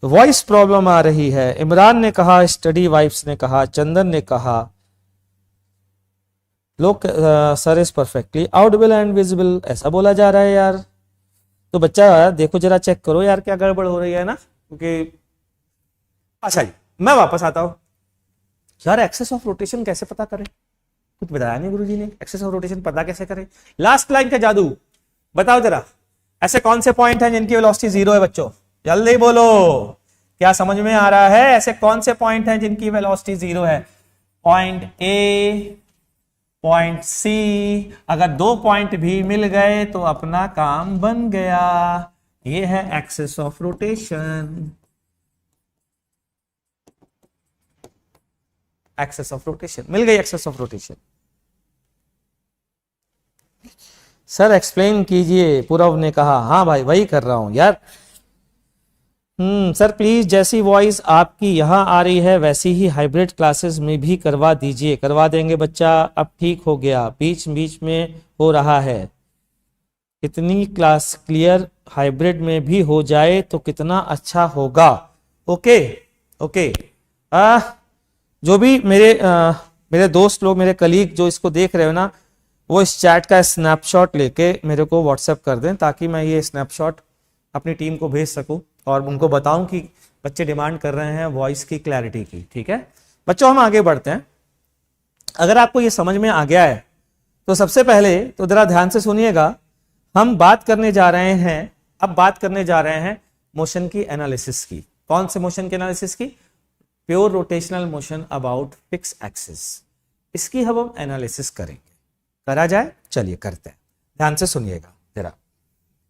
वॉइस प्रॉब्लम आ रही है, इमरान ने कहा, स्टडी वाइफ्स ने कहा, चंदन ने कहा, लोग sir is perfectly Audible and visible ऐसा बोला जा रहा है यार। तो बच्चा देखो जरा, चेक करो यार क्या गड़बड़ हो रही है ना, क्योंकि अच्छा जी मैं वापस आता हूं यार। एक्सेस ऑफ रोटेशन कैसे पता करें? कुछ बताया नहीं गुरुजी ने, एक्सेस ऑफ रोटेशन पता कैसे करें? लास्ट लाइन का जादू बताओ जरा। ऐसे कौन से पॉइंट हैं जिनकी वेलोसिटी जीरो है बच्चों? जल्दी बोलो, क्या समझ में आ रहा है? ऐसे कौन से पॉइंट हैं जिनकी वेलोसिटी जीरो है? पॉइंट ए, पॉइंट सी, अगर दो पॉइंट भी मिल गए तो अपना काम बन गया। ये है axis of rotation. Axis of rotation मिल गई, axis of rotation. Sir explain कीजिए, पूरव ने कहा। हाँ भाई वही कर रहा हूं यार। सर प्लीज जैसी वॉइस आपकी यहाँ आ रही है वैसी ही हाइब्रिड क्लासेस में भी करवा दीजिए। करवा देंगे बच्चा, अब ठीक हो गया, बीच बीच में हो रहा है। इतनी क्लास क्लियर हाइब्रिड में भी हो जाए तो कितना अच्छा होगा। ओके ओके, जो भी मेरे दोस्त लोग, मेरे कलीग जो इसको देख रहे हो ना, वो इस चैट का स्नैपशॉट लेके मेरे को व्हाट्सएप कर दें, ताकि मैं ये स्नैपशॉट अपनी टीम को भेज सकूं और उनको बताऊं कि बच्चे डिमांड कर रहे हैं वॉइस की क्लैरिटी की। ठीक है बच्चों, हम आगे बढ़ते हैं। अगर आपको ये समझ में आ गया है तो सबसे पहले तो जरा ध्यान से सुनिएगा। हम बात करने जा रहे हैं मोशन की एनालिसिस की। कौन से मोशन की एनालिसिस की? Pure rotational motion about fix axis. इसकी हम एनालिसिस करेंगे। करा जाए? चलिए करते हैं, ध्यान से सुनिएगा जरा।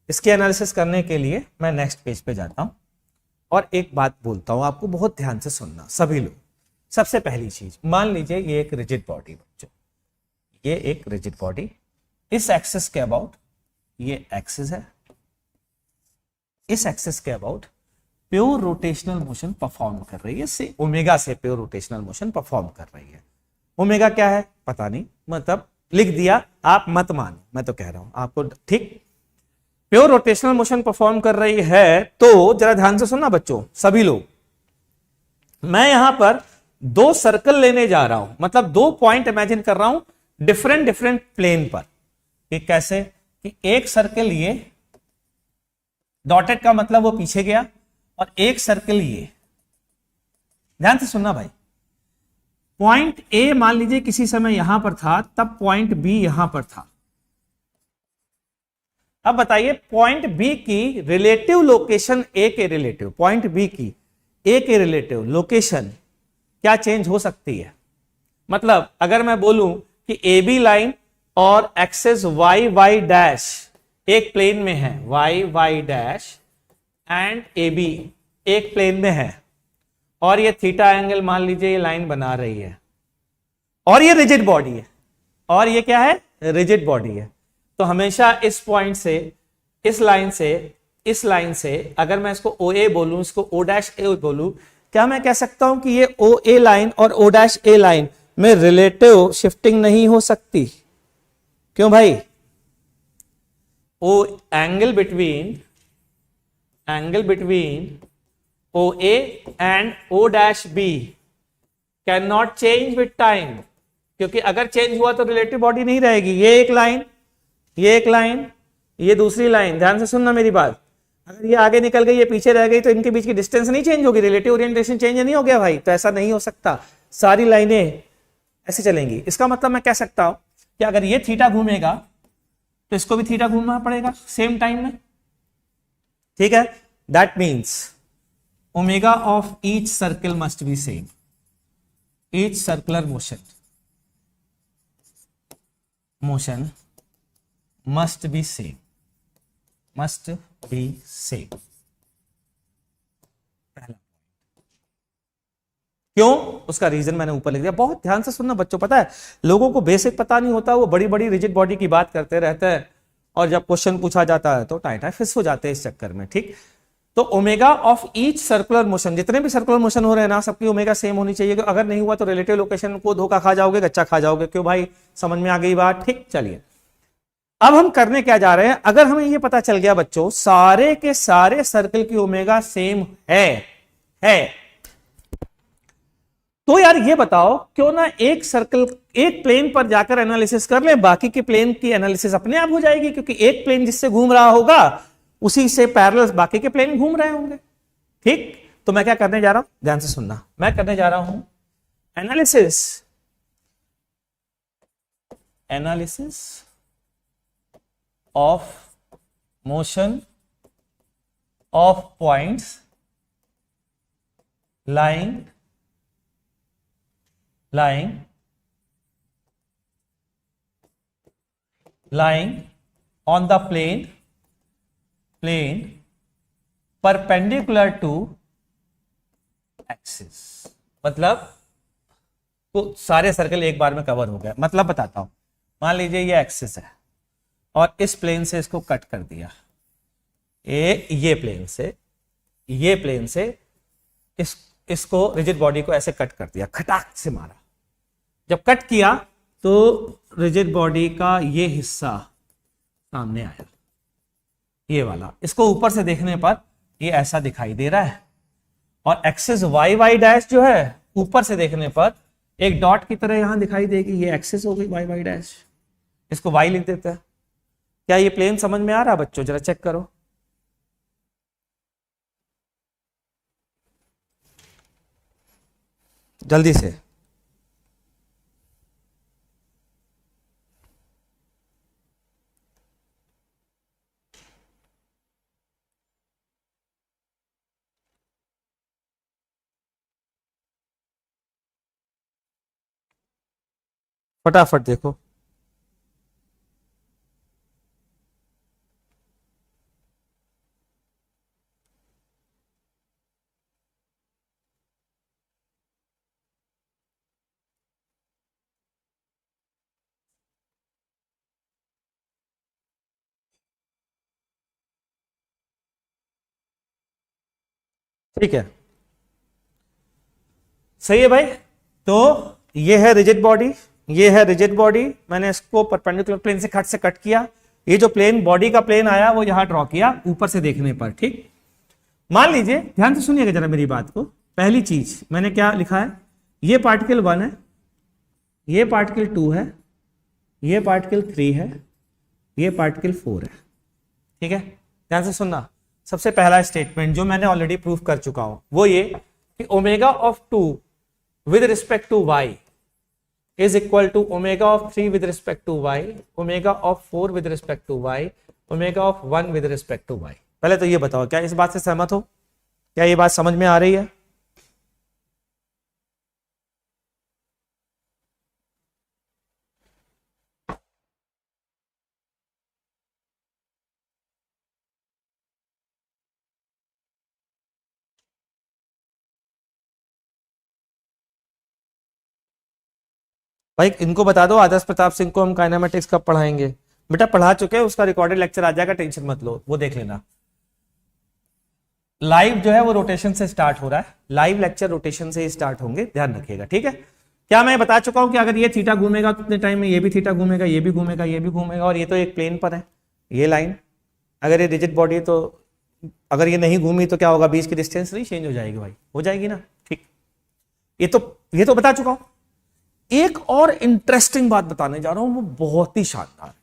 इसकी एनालिसिस करने के लिए मैं नेक्स्ट पेज पे जाता हूं और एक बात बोलता हूं, आपको बहुत ध्यान से सुनना सभी लोग। सबसे पहली चीज, मान लीजिए ये एक रिजिड बॉडी बच्चों, ये एक रिजिड बॉडी, इस एक्सिस के अबाउट ये एक्सिस है, इस एक्सिस के about pure rotational motion perform कर रही है, से ओमेगा से प्योर रोटेशनल मोशन परफॉर्म कर रही है। ओमेगा क्या है पता नहीं, मतलब लिख दिया, आप मत मानो, मैं तो कह रहा हूं आपको, ठीक। प्योर रोटेशनल मोशन परफॉर्म कर रही है, तो जरा ध्यान से सुनना बच्चों सभी लोग, मैं यहां पर दो सर्कल लेने जा रहा हूं, मतलब दो पॉइंट इमेजिन कर रहा हूं डिफरेंट डिफरेंट प्लेन पर। कि कैसे, कि एक सर्कल ये डॉटेड का मतलब वो पीछे गया, और एक सर्कल ये, ध्यान से सुनना भाई, पॉइंट ए मान लीजिए किसी समय यहां पर था, तब पॉइंट बी यहां पर था। अब बताइए पॉइंट बी की रिलेटिव लोकेशन ए के रिलेटिव, पॉइंट बी की ए के रिलेटिव लोकेशन क्या चेंज हो सकती है? मतलब अगर मैं बोलूं कि ए बी लाइन और एक्सेस वाई वाई डैश एक प्लेन में है, Y Y dash and A B एक प्लेन में है, और ये थीटा एंगल मान लीजिए ये लाइन बना रही है, और ये रिजिड बॉडी है, और ये क्या है रिजिड बॉडी है, तो हमेशा इस पॉइंट से, इस लाइन से, इस लाइन से, अगर मैं इसको ओ ए बोलूं, इसको ओ डैश ए बोलूं, क्या मैं कह सकता हूं कि ये ओ ए लाइन और ओ डैश ए लाइन में रिलेटिव शिफ्टिंग नहीं हो सकती? क्यों भाई? O angle between O A and O dash B can not change with time, क्योंकि अगर चेंज हुआ तो रिलेटिव बॉडी नहीं रहेगी। ये एक लाइन, ये एक लाइन, ये दूसरी लाइन, ध्यान से सुनना मेरी बात, अगर ये आगे निकल गई, ये पीछे रह गई, तो इनके बीच की डिस्टेंस नहीं चेंज होगी, रिलेटिव ओरिएंटेशन चेंज नहीं हो गया भाई, तो ऐसा नहीं हो सकता, सारी लाइनें ऐसे चलेंगी। इसका मतलब मैं कह सकता हूं कि अगर ये थीटा घूमेगा तो इसको भी थीटा घूमना पड़ेगा सेम टाइम में, ठीक है। That means omega of each circle must be same, each circular motion must be same, must be same। पहला क्यों, उसका रीजन मैंने ऊपर लिख दिया, बहुत ध्यान से सुनना बच्चों। पता है लोगों को बेसिक पता नहीं होता, वो बड़ी बड़ी रिजिड बॉडी की बात करते रहते हैं, और जब क्वेश्चन पूछा जाता है तो टाइट फिस हो जाते हैं इस चक्कर में, ठीक। तो omega of each circular motion, जितने भी सर्कुलर मोशन हो रहे हैं ना, सबकी ओमेगा सेम होनी चाहिए, अगर नहीं हुआ तो रिलेटिव लोकेशन को धोखा खा जाओगे, गच्चा खा जाओगे। क्यों भाई, समझ में आ गई बात, ठीक। चलिए अब हम करने क्या जा रहे हैं, अगर हमें ये पता चल गया बच्चों सारे के सारे सर्कल की ओमेगा सेम है तो यार ये बताओ क्यों ना एक सर्कल, एक प्लेन पर जाकर एनालिसिस कर ले, बाकी के प्लेन की एनालिसिस अपने आप हो जाएगी, क्योंकि एक प्लेन जिससे घूम रहा होगा उसी से पैरेलल बाकी के प्लेन घूम रहे होंगे, ठीक। तो मैं क्या करने जा रहा हूं, ध्यान से सुनना, मैं करने जा रहा हूं analysis of motion of points lying on the plane perpendicular to axis। मतलब तो सारे सर्कल एक बार में कवर हो गया। मतलब बताता हूं, मान लीजिए ये एक्सिस है और इस प्लेन से इसको कट कर दिया, ये प्लेन से इसको रिजिड बॉडी को ऐसे कट कर दिया, खटाक से मारा। जब कट किया तो रिजिड बॉडी का ये हिस्सा सामने आया, ये वाला, इसको ऊपर से देखने पर ये ऐसा दिखाई दे रहा है, और एक्सिस वाई वाई डैश जो है ऊपर से देखने पर एक डॉट की तरह यहां दिखाई देगी, ये एक्सिस हो गई वाई वाई डैश, इसको वाई लिख देते हैं। क्या ये प्लेन समझ में आ रहा है बच्चों, जरा चेक करो। जल्दी से, फटाफट देखो। ठीक है, सही है भाई। तो ये है रिजिड बॉडी, ये है रिजिड बॉडी, मैंने इसको परपेंडिकुलर प्लेन से कट किया। ये जो प्लेन बॉडी का प्लेन आया वो यहां ड्रॉ किया ऊपर से देखने पर। ठीक, मान लीजिए, ध्यान से सुनिएगा जरा मेरी बात को। पहली चीज मैंने क्या लिखा है, ये पार्टिकल 1 है, ये पार्टिकल 2 है, ये पार्टिकल 3 है, ये पार्टिकल 4 है। ठीक है, ध्यान से सुनना। सबसे पहला स्टेटमेंट जो मैंने ऑलरेडी प्रूव कर चुका हूं वो ये कि omega of 2 with respect to Y is equal to omega of 3 with respect to Y, omega of 4 with respect to Y, omega of 1 with respect to Y. पहले तो ये बताओ, क्या इस बात से सहमत हो? क्या ये बात समझ में आ रही है? भाई इनको बता दो, आदर्श प्रताप सिंह को हम काइनेमेटिक्स कब पढ़ाएंगे? बेटा पढ़ा चुके हैं, उसका रिकॉर्डेड लेक्चर आ जाएगा, टेंशन मत लो, वो देख लेना। लाइव जो है वो रोटेशन से स्टार्ट हो रहा है, लाइव लेक्चर रोटेशन से ही स्टार्ट होंगे, ध्यान रखिएगा। ठीक है, क्या मैं बता चुका हूं कि अगर ये थीटा घूमेगा तो उतने टाइम में ये भी थीटा घूमेगा, ये भी घूमेगा, ये भी घूमेगा, और ये तो एक प्लेन पर है ये लाइन। अगर ये रिजिड बॉडी है तो अगर ये नहीं घूमी तो क्या होगा, बीच की डिस्टेंस नहीं चेंज हो जाएगी भाई, हो जाएगी ना। ठीक, ये तो बता चुका हूं। एक और इंटरेस्टिंग बात बताने जा रहा हूं, वो बहुत ही शानदार है,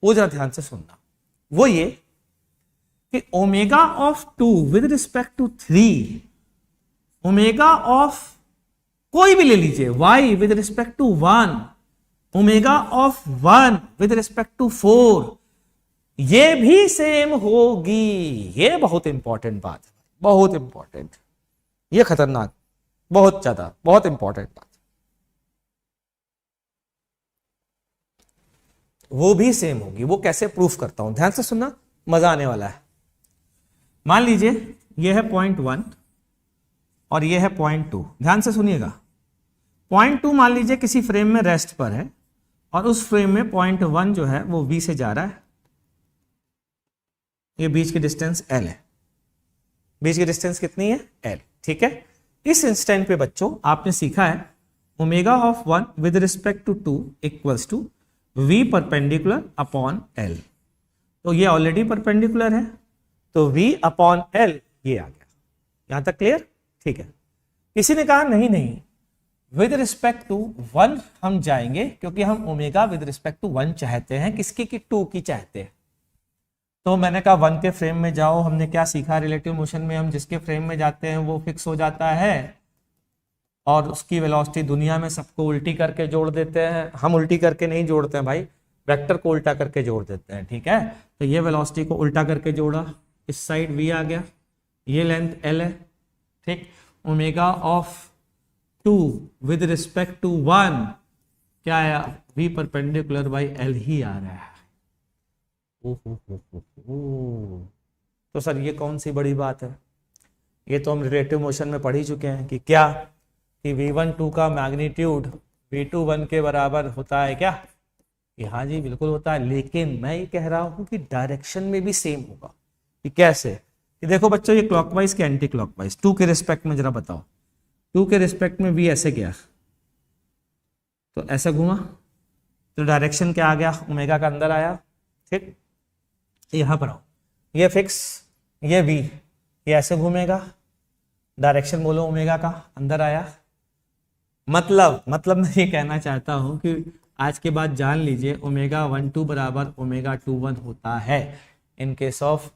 वो जरा ध्यान से सुनना। वो ये कि omega of 2 with respect to 3, omega of कोई भी ले लीजिए y with respect to 1, omega of 1 with respect to 4, ये भी सेम होगी। ये बहुत इंपॉर्टेंट बात है, बहुत इंपॉर्टेंट, ये खतरनाक, बहुत ज्यादा, बहुत इंपॉर्टेंट बात। वो भी सेम होगी, वो कैसे प्रूफ करता हूं, ध्यान से सुनना, मजा आने वाला है। मान लीजिए ये है पॉइंट 1 और ये है पॉइंट 2, ध्यान से सुनिएगा। पॉइंट 2 मान लीजिए किसी फ्रेम में रेस्ट पर है और उस फ्रेम में पॉइंट 1 जो है वो V से जा रहा है, ये बीच की डिस्टेंस L है, बीच की डिस्टेंस कितनी है L। ठीक है, इस इंस्टेंट पे बच्चों आपने सीखा है omega of 1 with respect to 2 equals to V perpendicular upon L। तो ये ऑलरेडी परपेंडिकुलर है, तो V अपॉन L ये आ गया। यहां तक क्लियर? ठीक है। किसी ने कहा नहीं नहीं, विद रिस्पेक्ट टू 1 हम जाएंगे क्योंकि हम ओमेगा विद रिस्पेक्ट टू 1 चाहते हैं, किसकी की 2 की चाहते हैं। तो मैंने कहा 1 के फ्रेम में जाओ। हमने क्या सीखा रिलेटिव मोशन में, हम जिसके फ्रेम में जाते हैं वो फिक्स हो जाता है और उसकी वेलोसिटी दुनिया में सबको उल्टी करके जोड़ देते हैं। हम उल्टी करके नहीं जोड़ते हैं भाई, वेक्टर को उल्टा करके जोड़ देते हैं। ठीक है, तो ये वेलोसिटी को उल्टा करके जोड़ा, इस साइड v आ गया, ये लेंथ l है। ठीक, omega of 2 with respect to 1 क्या आया, v परपेंडिकुलर बाई l ही आ रहा है। तो सर ये कौन सी बड़ी बात है, ये तो हम रिलेटिव मोशन में पढ़ ही चुके हैं कि क्या, कि v1 का मैग्नीट्यूड v2 के बराबर होता है क्या, कि हाँ जी बिल्कुल होता है। लेकिन मैं ये कह रहा हूं कि डायरेक्शन में भी सेम होगा। कि कैसे, कि देखो बच्चों, ये क्लॉकवाइज के एंटी क्लॉकवाइज 2 के रिस्पेक्ट में जरा बताओ, 2 के रिस्पेक्ट में v ऐसे गया तो ऐसे घूमा, तो डायरेक्शन क्या आ गया, ओमेगा का अंदर आया। ठीक, यहां पर आओ, ये फिक्स, ये v, ये ऐसे घूमेगा, डायरेक्शन बोलो ओमेगा का अंदर आया। मतलब मैं ये कहना चाहता हूं कि आज के बाद जान लीजिए ओमेगा 1 2 बराबर ओमेगा 2 1 होता है इन केस ऑफ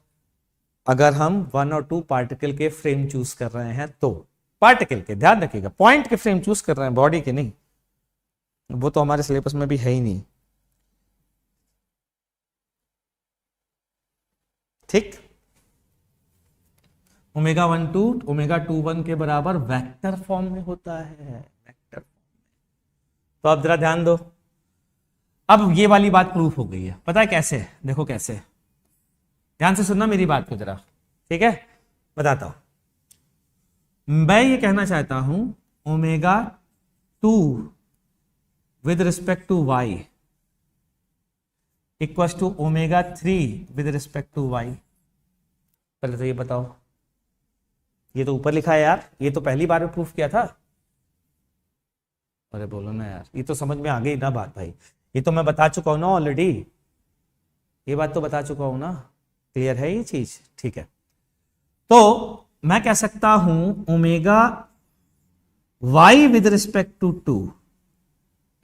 अगर हम 1 और 2 पार्टिकल के फ्रेम चूज कर रहे हैं तो। पार्टिकल के, ध्यान रखिएगा, पॉइंट के फ्रेम चूज कर रहे हैं, बॉडी के नहीं, वो तो हमारे सिलेबस में भी है ही नहीं। ठीक, ओमेगा 1 2 ओमेगा 2 1 के बराबर वेक्टर फॉर्म में होता है, वेक्टर फॉर्म में। तो अब जरा ध्यान दो, अब ये वाली बात प्रूफ हो गई है। पता है कैसे, देखो कैसे, ध्यान से सुनना मेरी बात को जरा। ठीक है, बताता हूं। मैं ये कहना चाहता हूं omega 2 with respect to y equals to omega 3 with respect to y। पहले तो ये बताओ ये तो ऊपर लिखा है यार, ये तो पहली बार में प्रूफ किया था। अरे बोलो ना यार, ये तो समझ में आ गई ना बात भाई, ये तो मैं बता चुका हूं ना ऑलरेडी, ये बात तो बता चुका हूं ना, क्लियर है ये चीज, ठीक है। तो मैं कह सकता हूं omega y with respect to 2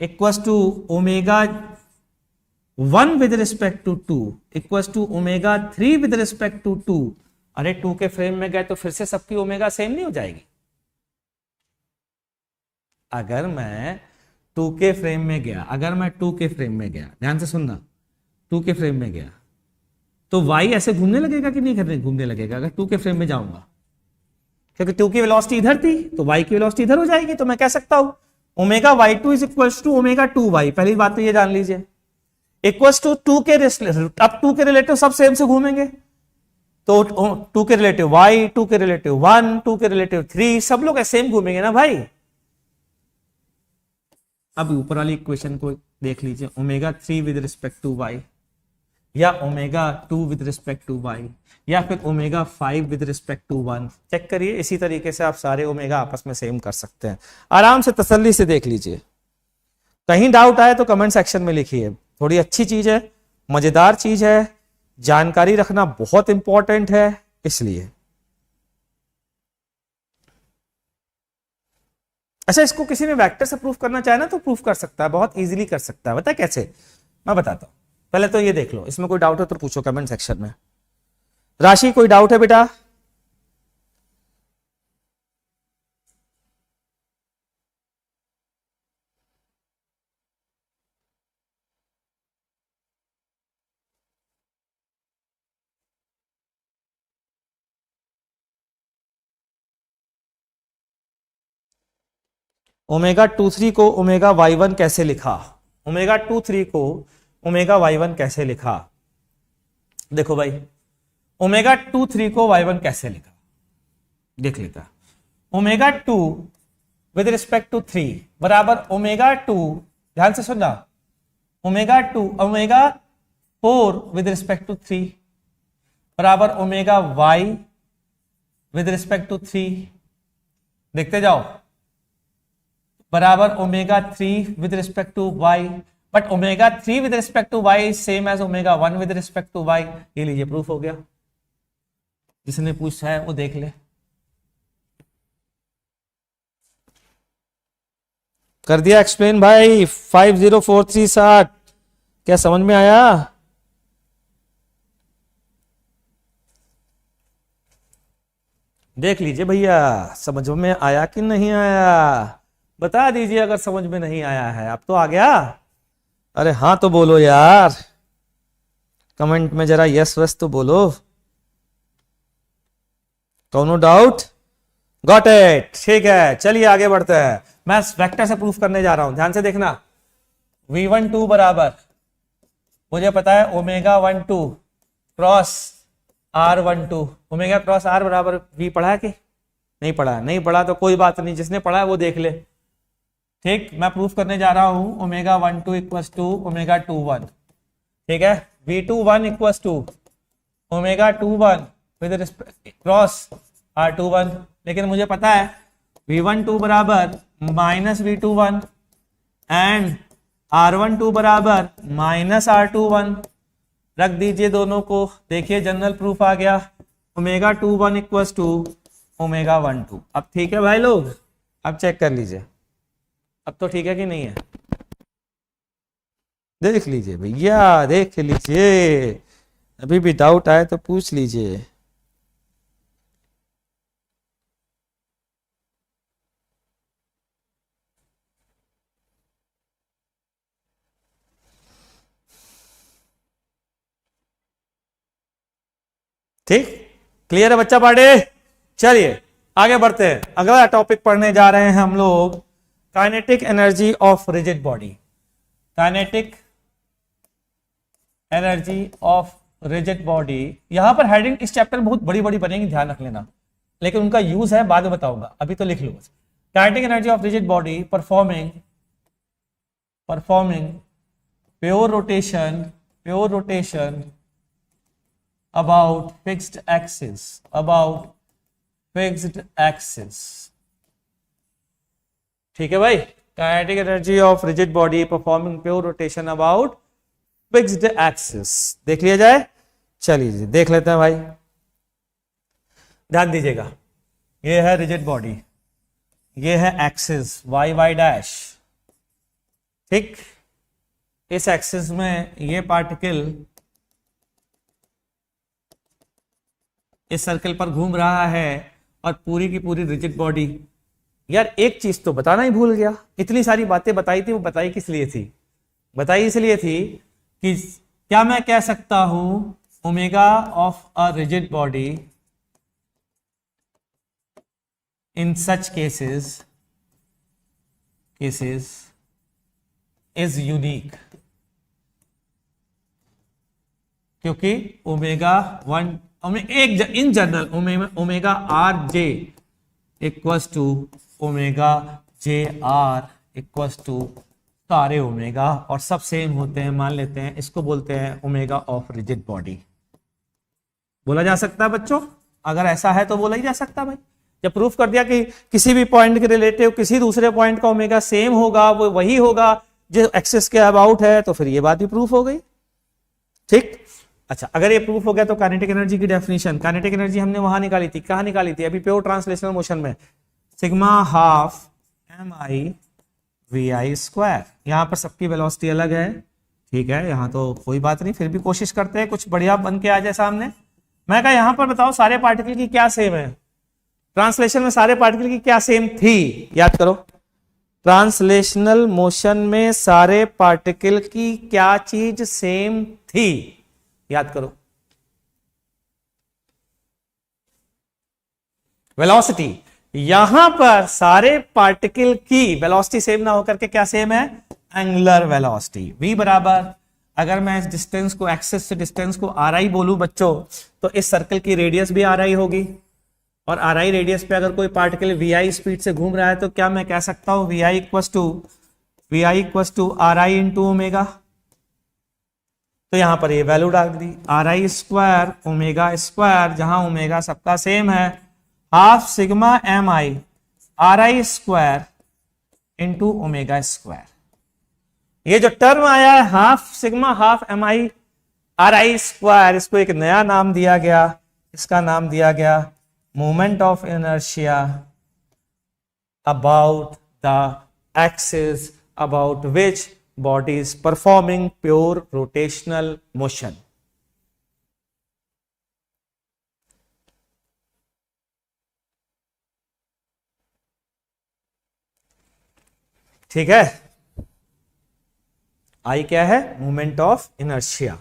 equals to omega 1 with respect to 2 equals to omega 3 with respect to 2। अरे 2 के फ्रेम में गए तो फिर से सबकी ओमेगा सेम नहीं हो जाएगी? अगर मैं 2 के फ्रेम में गया, अगर मैं 2 के फ्रेम में गया, ध्यान से सुनना, 2 के फ्रेम में गया तो y ऐसे घूमने लगेगा कि नहीं घूमने लगेगा? अगर 2 के फ्रेम में जाऊंगा, क्योंकि 2 की वेलोसिटी इधर थी तो y की वेलोसिटी इधर हो जाएगी, तो मैं कह सकता हूं omega y2 is equals to omega 2y। पहली बात तो ये जान लीजिए, इक्वल्स टू 2 के, अब 2 के रिलेटिव सब सेम से घूमेंगे, तो 2 के रिलेटिव y, 2 के रिलेटिव 1, 2 के रिलेटिव 3, सब लोग सेम घूमेंगे ना भाई। अब ऊपर वाली इक्वेशन को देख लीजिए, omega 3 with respect to y, या omega 2 with respect to y, या फिर omega 5 with respect to 1। Check करिए, इसी तरीके से आप सारे ओमेगा आपस में सेम कर सकते हैं, आराम से तसल्ली से देख लीजिए। कहीं डाउट आए तो कमेंट सेक्शन में लिखिए। थोड़ी अच्छी चीज है, मजेदार चीज है, जानकारी रखना बहुत इंपॉर्टेंट है, इसलिए। अच्छा, इसको किसी ने वेक्टर से प्रूफ करना चाहे ना तो प्रूफ कर सकता है, बहुत इजीली कर सकता है। बता कैसे, मैं बताता हूं। पहले तो ये देख लो, इसमें कोई डाउट हो तो पूछो कमेंट सेक्शन में। राशि, कोई डाउट है बेटा? ओमेगा 23 को ओमेगा y1 कैसे लिखा? ओमेगा 23 को ओमेगा y1 कैसे लिखा? देखो भाई, ओमेगा 23 को y1 कैसे लिखा देख लेता। ओमेगा 2 विद रिस्पेक्ट टू 3 बराबर ओमेगा 2, ध्यान से सुनना, omega 2 omega 4 with respect to 3 बराबर omega y with respect to 3, देखते जाओ, बराबर omega 3 with respect to y, but omega 3 with respect to y same as omega 1 with respect to y। ये लीजिए प्रूफ हो गया, जिसने पूछा है वो देख ले। कर दिया एक्सप्लेन भाई। 50437 क्या समझ में आया? देख लीजिए भैया, समझ में आया कि नहीं आया, बता दीजिए अगर समझ में नहीं आया है। अब तो आ गया? अरे हाँ तो बोलो यार, कमेंट में जरा यस वस तो बोलो। No doubt? गॉट इट, ठीक है, चलिए आगे बढ़ते हैं। मैं वेक्टर से प्रूफ करने जा रहा हूं, ध्यान से देखना। V12 बराबर, मुझे पता है omega 12 cross R12, omega cross R बराबर V पढ़ा है कि नहीं पढ़ा? नहीं पढ़ा तो कोई बात नहीं, जिसने पढ़ा है वो देख ले। ठीक, मैं प्रूफ करने जा रहा हूं ओमेगा 12 इक्वल्स टू ओमेगा 21, ठीक है। V21 equals to omega 21 with respect cross R21, लेकिन मुझे पता है V12 बराबर माइनस V21 एंड R12 बराबर माइनस R21। रख दीजिए दोनों को, देखिए जनरल प्रूफ आ गया, ओमेगा 21 इक्वल्स टू ओमेगा 12। अब ठीक है भाई लोग, अब चेक कर लीजिए, अब तो ठीक है कि नहीं है? देख लीजिए भैया, देख लीजिए, अभी भी डाउट आए तो पूछ लीजिए। ठीक, क्लियर है बच्चा पार्टी? चलिए आगे बढ़ते हैं, अगला टॉपिक पढ़ने जा रहे हैं हम लोग, kinetic energy of rigid body. Kinetic energy of rigid body, यहां पर हेडिंग इस चैप्टर में बहुत बड़ी बड़ी बनेगी, ध्यान रख लेना, लेकिन उनका यूज है बाद में बताऊंगा, अभी तो लिख लो बस। Kinetic energy of rigid body performing pure rotation about fixed axis fixed axis. ठीक है भाई, kinetic energy of rigid body performing pure rotation about fixed axis देख लिया जाए। चलिए देख लेते हैं भाई, ध्यान दीजिएगा। ये है रिजिड बॉडी, ये है एक्सिस वाई वाई डैश, ठीक। इस एक्सिस में ये पार्टिकल इस सर्कल पर घूम रहा है और पूरी की पूरी रिजिड बॉडी। यार एक चीज तो बताना ही भूल गया, इतनी सारी बातें बताई थी, वो बताई किस लिए थी? बताई इसलिए थी कि क्या मैं कह सकता हूं omega of a rigid body in such cases is unique, क्योंकि omega one in general omega R J equals to omega J R equals to सारे ओमेगा, और सब सेम होते हैं, मान लेते हैं। इसको बोलते हैं ओमेगा ऑफ रिजिड बॉडी। बोला जा सकता है बच्चों, अगर ऐसा है तो बोला ही जा सकता भाई। जब प्रूफ कर दिया कि किसी भी पॉइंट के रिलेटिव किसी दूसरे पॉइंट का ओमेगा सेम होगा, वो वही होगा जो एक्सिस के अबाउट है, तो फिर ये बात भी प्रूफ हो गई, ठीक। अच्छा, अगर ये प्रूफ हो गया तो काइनेटिक एनर्जी की डेफिनेशन, काइनेटिक एनर्जी हमने वहां निकाली थी, कहां निकाली थी? अभी प्योर ट्रांसलेशनल मोशन में, sigma half M i v i square. यहां पर सबकी वेलोसिटी अलग है, ठीक है, यहां तो कोई बात नहीं, फिर भी कोशिश करते हैं कुछ बढ़िया बन के आ जाए सामने। मैं कहा यहां पर बताओ सारे पार्टिकल की क्या सेम है? ट्रांसलेशन में सारे पार्टिकल की क्या सेम थी? याद करो, ट्रांसलेशनल मोशन में सारे पार्टिकल की क्या चीज सेम थी? याद करो, वेलोसिटी। यहां पर सारे पार्टिकल की वेलोसिटी सेम ना होकर के क्या सेम है? Angular velocity. v बराबर, अगर मैं इस डिस्टेंस को, एक्सिस से डिस्टेंस को आर आई बोलूं बच्चों, तो इस सर्कल की रेडियस भी आर आई होगी, और आर आई रेडियस पे अगर कोई पार्टिकल वी आई स्पीड से घूम रहा है तो क्या मैं कह सकता हूं V I equals to R I into omega. तो यहां पर ये वैल्यू डाल दी, आर आई स्क्वायर ओमेगा स्क्वायर, जहां ओमेगा सबका सेम है, half sigma M I R I square into omega square. ये जो टर्म आया है half sigma half M I R I square, इसको एक नया नाम दिया गया, इसका नाम दिया गया moment of inertia about the axis about which body is performing pure rotational motion। ठीक है, आई क्या है? Moment of inertia.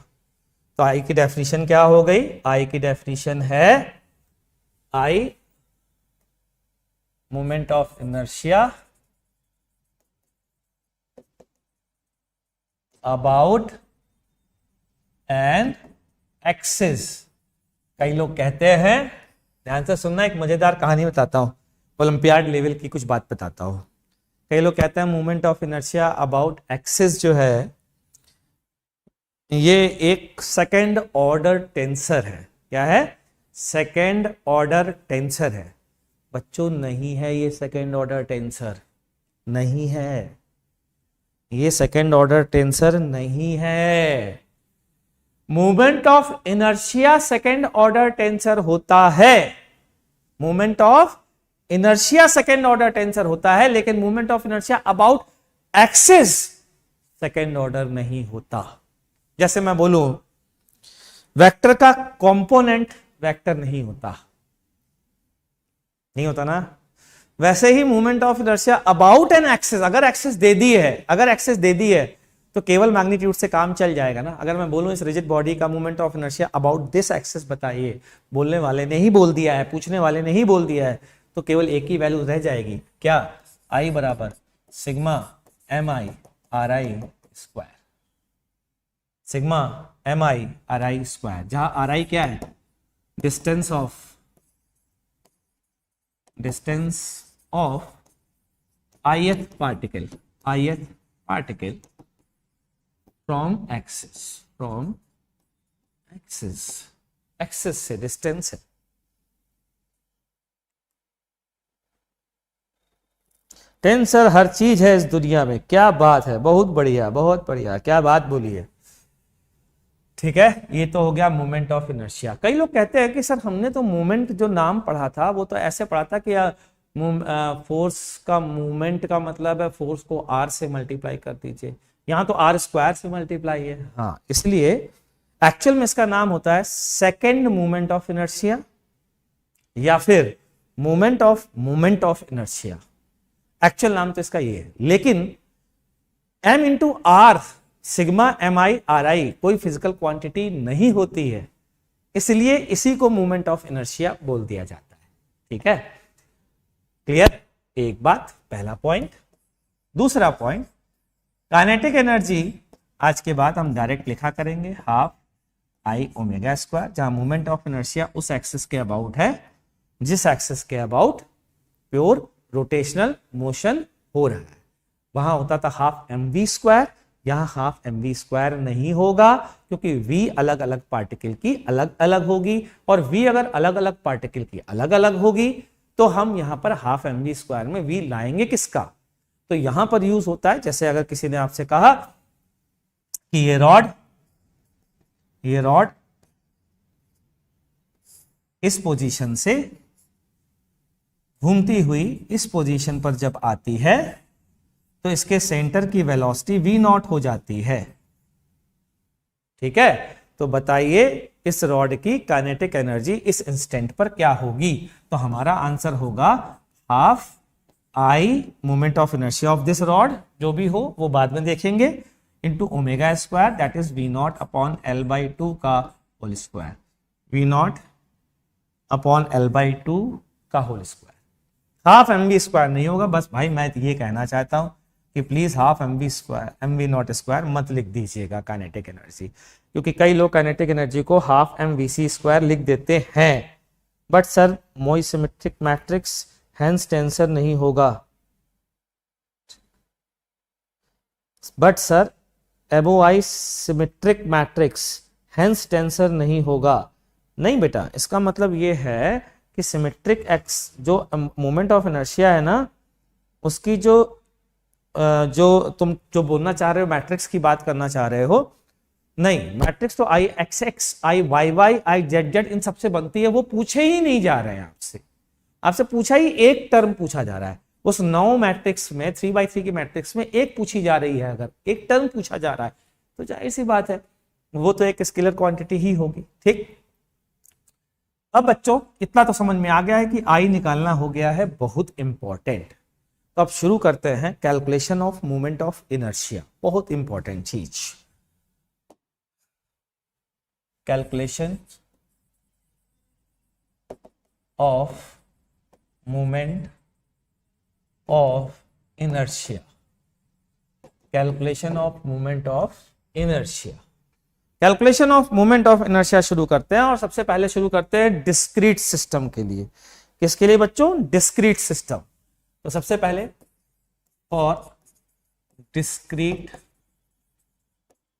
तो आई की डेफिनेशन क्या हो गई? आई की डेफिनेशन है I moment of inertia about an axis. कई लोग कहते हैं, ध्यान से सुनना, एक मजेदार कहानी बताता हूं, ओलंपियाड लेवल की कुछ बात बताता हूं। कई लोग कहते हैं moment of inertia about axis जो है ये एक सेकेंड ऑर्डर टेंसर है। क्या है? सेकेंड ऑर्डर टेंसर है। बच्चों नहीं है ये सेकेंड ऑर्डर टेंसर, नहीं है ये सेकेंड ऑर्डर टेंसर नहीं है। Moment of inertia second order tensor होता है, moment of inertia second order tensor होता है, लेकिन moment of inertia about axis second order नहीं होता। जैसे मैं बोलूं वेक्टर का कंपोनेंट वेक्टर नहीं होता, नहीं होता ना, वैसे ही movement of inertia about an axis, अगर एक्सिस दे दी है तो केवल मैग्नीट्यूड से काम चल जाएगा ना। अगर मैं बोलूं इस रिजिड बॉडी का movement of inertia about this axis बताइए, बोलने वाले ने ही बोल दिया है, पूछने वाले ने ही बोल दिया है, तो केवल एक ही वैल्यू रह जाएगी, क्या? आई बराबर sigma M I R I square, sigma M I R I square, जहां आर आई क्या है? Distance of ith particle from axis से डिस्टेंस है। टेंसर हर चीज है इस दुनिया में। क्या बात है, बहुत बढ़िया बहुत बढ़िया, क्या बात बोली है। ठीक है, ये तो हो गया मोमेंट ऑफ इनर्शिया। कई लोग कहते हैं कि सर हमने तो मोमेंट जो नाम पढ़ा था वो तो ऐसे पढ़ा था कि फोर्स का मूवमेंट का मतलब है फोर्स को आर से मल्टीप्लाई कर दीजिए, यहाँ तो आर स्क्वायर से मल्टीप्लाई है। हाँ, इसलिए एक्चुअल में इसका नाम होता है सेकेंड मूवमेंट ऑफ इनर्शिया या फिर मोमेंट ऑफ इनर्शिया। एक्चुअल नाम तो इसका ये है, लेकिन m into r, sigma M I R i कोई फिजिकल क्वांटिटी नहीं होती है, इसलिए इसी को मूवमेंट ऑफ इनर्शिया बोल दिया जाता है। ठीक है, क्लियर? एक बात, पहला पॉइंट। दूसरा पॉइंट, काइनेटिक एनर्जी आज के बाद हम डायरेक्ट लिखा करेंगे हाफ आई ओमेगा स्क्वायर, जहां मूवमेंट ऑफ इनर्शिया उस एक्सिस के अबाउट है जिस एक्सिस के अबाउट प्योर रोटेशनल मोशन हो रहा है। वहां होता था हाफ एम वी स्क्वायर, यहां हाफ एम वी स्क्वायर नहीं होगा क्योंकि v अलग अलग पार्टिकल की अलग अलग होगी, और v अगर अलग अलग पार्टिकल की अलग अलग होगी तो हम यहां पर हाफ एम वी स्क्वायर में v लाएंगे किसका? तो यहां पर यूज होता है, जैसे अगर किसी ने आपसे कहा कि ये रॉड इस पोजीशन से घूमती हुई इस पोजीशन पर जब आती है तो इसके सेंटर की वेलोसिटी v नॉट हो जाती है। ठीक है, तो बताइए इस रॉड की काइनेटिक एनर्जी इस इंस्टेंट पर क्या होगी? तो हमारा आंसर होगा half I moment of inertia of this rod, जो भी हो वो बाद में देखेंगे, into omega square that is V not upon L by two का whole square, V not upon L by two का whole square. Half M V square नहीं होगा, बस भाई मैं ये कहना चाहता हूं कि please half M V square M V not square मत लिख दीजिएगा काइनेटिक एनर्जी, क्योंकि कई लोग काइनेटिक एनर्जी को half M V C square लिख देते हैं। But sir MOI symmetric matrix hence tensor नहीं होगा, बट सर एबोआई सिमेट्रिक मैट्रिक्स हेंस टेंसर नहीं होगा। नहीं बेटा, इसका मतलब ये है कि सिमेट्रिक एक्स जो मोमेंट ऑफ इनर्शिया है ना, उसकी जो तुम जो बोलना चाह रहे हो, मैट्रिक्स की बात करना चाह रहे हो, नहीं, मैट्रिक्स तो I X X I Y Y I Z Z इन सबसे बनती है, वो पूछे ही नहीं जा रहे हैं आपसे। आपसे पूछा ही एक टर्म पूछा जा रहा है उस 9 मैट्रिक्स में, 3x3 की मैट्रिक्स में एक पूछी जा रही है, अगर एक टर्म पूछा जा रहा है तो जाहिर सी बात है वो तो एक स्केलर क्वांटिटी ही होगी। ठीक, अब बच्चों इतना तो समझ में आ गया है कि आई निकालना हो गया है बहुत इंपॉर्टेंट। तो अब शुरू करते हैं calculation of moment of inertia, बहुत इंपॉर्टेंट चीज, calculation of moment of inertia, calculation of moment of inertia. Calculation of moment of inertia शुरू करते हैं, और सबसे पहले शुरू करते हैं डिस्क्रीट सिस्टम के लिए। किसके लिए बच्चों? Discrete system. तो सबसे पहले for discrete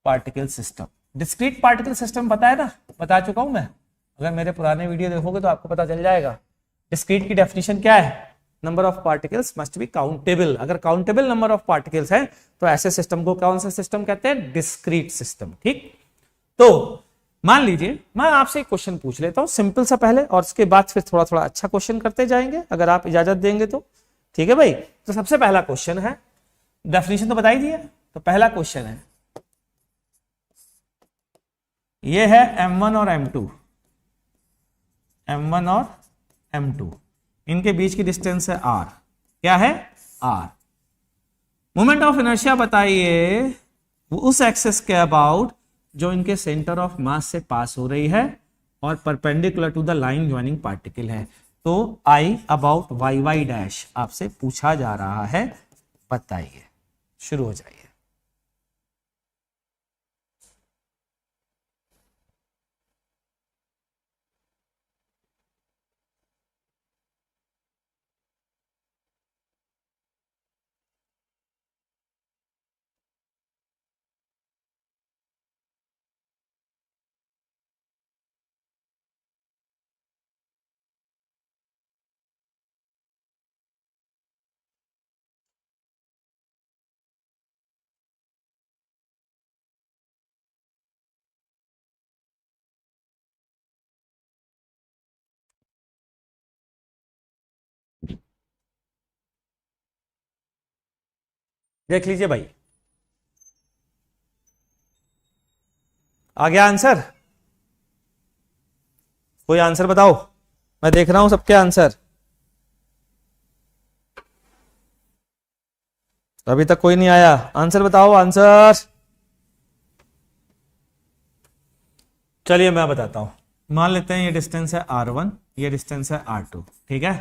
particle system, discrete particle system पता है ना, बता चुका हूं मैं, अगर मेरे पुराने वीडियो देखोगे तो आपको पता चल जाएगा। डिस्क्रीट की डेफिनेशन क्या है? Number of particles must be countable. अगर काउंटेबल नंबर ऑफ पार्टिकल्स है तो ऐसे सिस्टम को कौन सा सिस्टम कहते हैं? Discrete system. ठीक, तो मान लीजिए मैं आपसे एक क्वेश्चन पूछ लेता हूं सिंपल सा पहले, और उसके बाद फिर थोड़ा थोड़ा अच्छा क्वेश्चन करते जाएंगे अगर आप इजाजत देंगे तो। ठीक है भाई, तो सबसे पहला क्वेश्चन है, डेफिनेशन तो बताई दिया, तो पहला क्वेश्चन है, ये है m1 और m2, m1 और m2, इनके बीच की डिस्टेंस है r, क्या है? r। मोमेंट ऑफ इनर्शिया बताइए उस एक्सेस के अबाउट जो इनके सेंटर ऑफ मास से पास हो रही है और perpendicular to the line joining particle है। तो I about y Y dash आपसे पूछा जा रहा है, बताइए। शुरू हो जाइए। देख लीजिए भाई, आ गया आंसर? कोई आंसर बताओ, मैं देख रहा हूं सबके आंसर। अभी तक कोई नहीं आया, आंसर बताओ आंसर। चलिए मैं बताता हूं, मान लेते हैं ये डिस्टेंस है r1, ये डिस्टेंस है r2, ठीक है।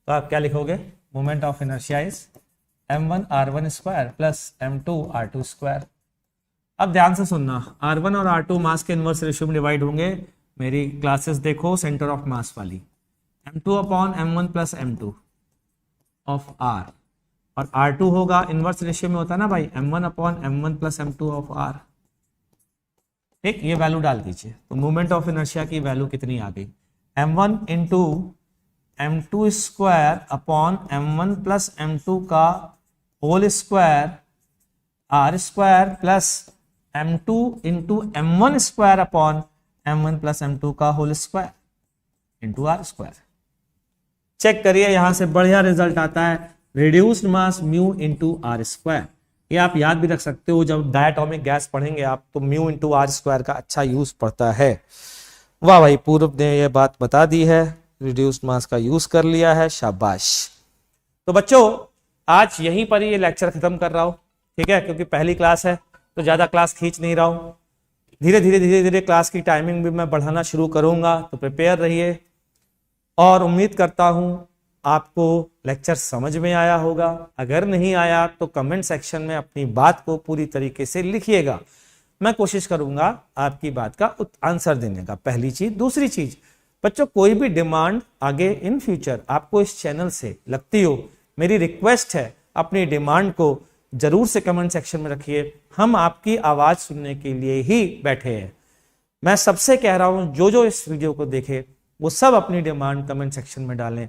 तो आप क्या लिखोगे, moment of inertia is m1 r1 square plus m2 r2 square. अब ध्यान से सुनना, r1 और r2 मास के इनवर्स रेशियो में डिवाइड होंगे। मेरी क्लासेस देखो सेंटर ऑफ मास वाली, m2 upon m1 plus m2 of r, और r2 होगा इनवर्स रेशियो में होता है ना भाई, m1 upon m1 plus m2 of r। ठीक, ये वैल्यू डाल दीजिए, तो मोमेंट ऑफ इनर्शिया की वैल्यू कितनी आ गई, m1 into m2 square upon m1 plus m2 का whole square r square plus m2 into m1 square upon m1 plus m2 का whole square into r square. Check करिए, यहां से बढ़िया result आता है, reduced mass mu into r square. ये आप याद भी रख सकते हो, जब डायटोमिक गैस पढ़ेंगे आप तो म्यू इंटू आर स्क्वायर का अच्छा यूज पड़ता है। वाह भाई, पूर्व ने ये बात बता दी है, रिड्यूस्ड मास का यूज कर लिया है, शाबाश। तो बच्चों आज यहीं पर ही ये लेक्चर खत्म कर रहा हूं, ठीक है, क्योंकि पहली क्लास है तो ज्यादा क्लास खींच नहीं रहा हूं। धीरे धीरे क्लास की टाइमिंग भी मैं बढ़ाना शुरू करूंगा, तो प्रिपेयर रहिए। और उम्मीद करता हूं आपको लेक्चर समझ में आया होगा। अगर नहीं आया तो कमेंट सेक्शन में अपनी बात को पूरी तरीके से लिखिएगा, मैं कोशिश करूंगा आपकी बात का आंसर देने का। पहली चीज। दूसरी चीज बच्चों, कोई भी डिमांड आगे इन फ्यूचर आपको इस चैनल से लगती हो, मेरी रिक्वेस्ट है अपनी डिमांड को जरूर से कमेंट सेक्शन में रखिए। हम आपकी आवाज सुनने के लिए ही बैठे हैं। मैं सबसे कह रहा हूं जो जो इस वीडियो को देखे वो सब अपनी डिमांड कमेंट सेक्शन में डालें,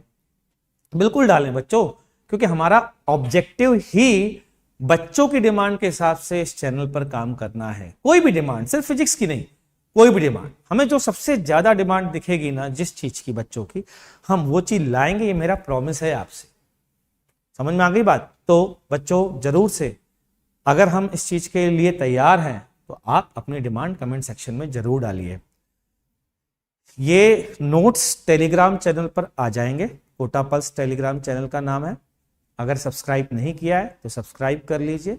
बिल्कुल डालें बच्चों, क्योंकि हमारा ऑब्जेक्टिव ही बच्चों की डिमांड के हिसाब से इस चैनल पर काम करना है। कोई भी डिमांड, सिर्फ फिजिक्स की नहीं, कोई भी डिमांड, हमें जो सबसे ज्यादा डिमांड दिखेगी ना जिस चीज की बच्चों की, हम वो चीज लाएंगे, ये मेरा प्रॉमिस है आपसे। समझ में आ गई बात? तो बच्चों जरूर से अगर हम इस चीज के लिए तैयार हैं तो आप अपनी डिमांड कमेंट सेक्शन में जरूर डालिए। ये नोट्स टेलीग्राम चैनल पर आ जाएंगे, कोटा पल्स टेलीग्राम चैनल का नाम है। अगर सब्सक्राइब नहीं किया है तो सब्सक्राइब कर लीजिए।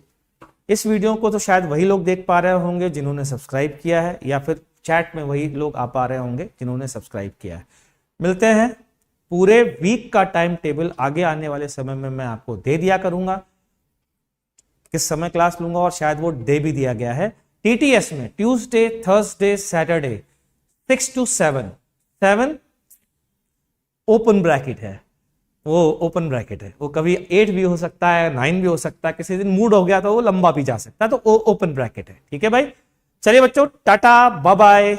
इस वीडियो को तो शायद वही लोग देख पा रहे होंगे जिन्होंने सब्सक्राइब किया है, या फिर चैट में वही लोग आ पा रहे होंगे जिन्होंने सब्सक्राइब किया है। मिलते हैं, पूरे वीक का टाइम टेबल आगे आने वाले समय में मैं आपको दे दिया करूंगा, किस समय क्लास लूंगा, और शायद वो डे भी दिया गया है। टीटीएस में Tuesday, Thursday, Saturday 6 to 7 open bracket है, वो ओपन ब्रैकेट है, वो कभी 8 भी हो सकता है, 9 भी हो सकता है, किसी दिन मूड हो गया तो वो लंबा भी जा सकता है, तो वो ओपन ब्रैकेट है। ठीक है भाई, चलिए बच्चों, टाटा बाय बाय।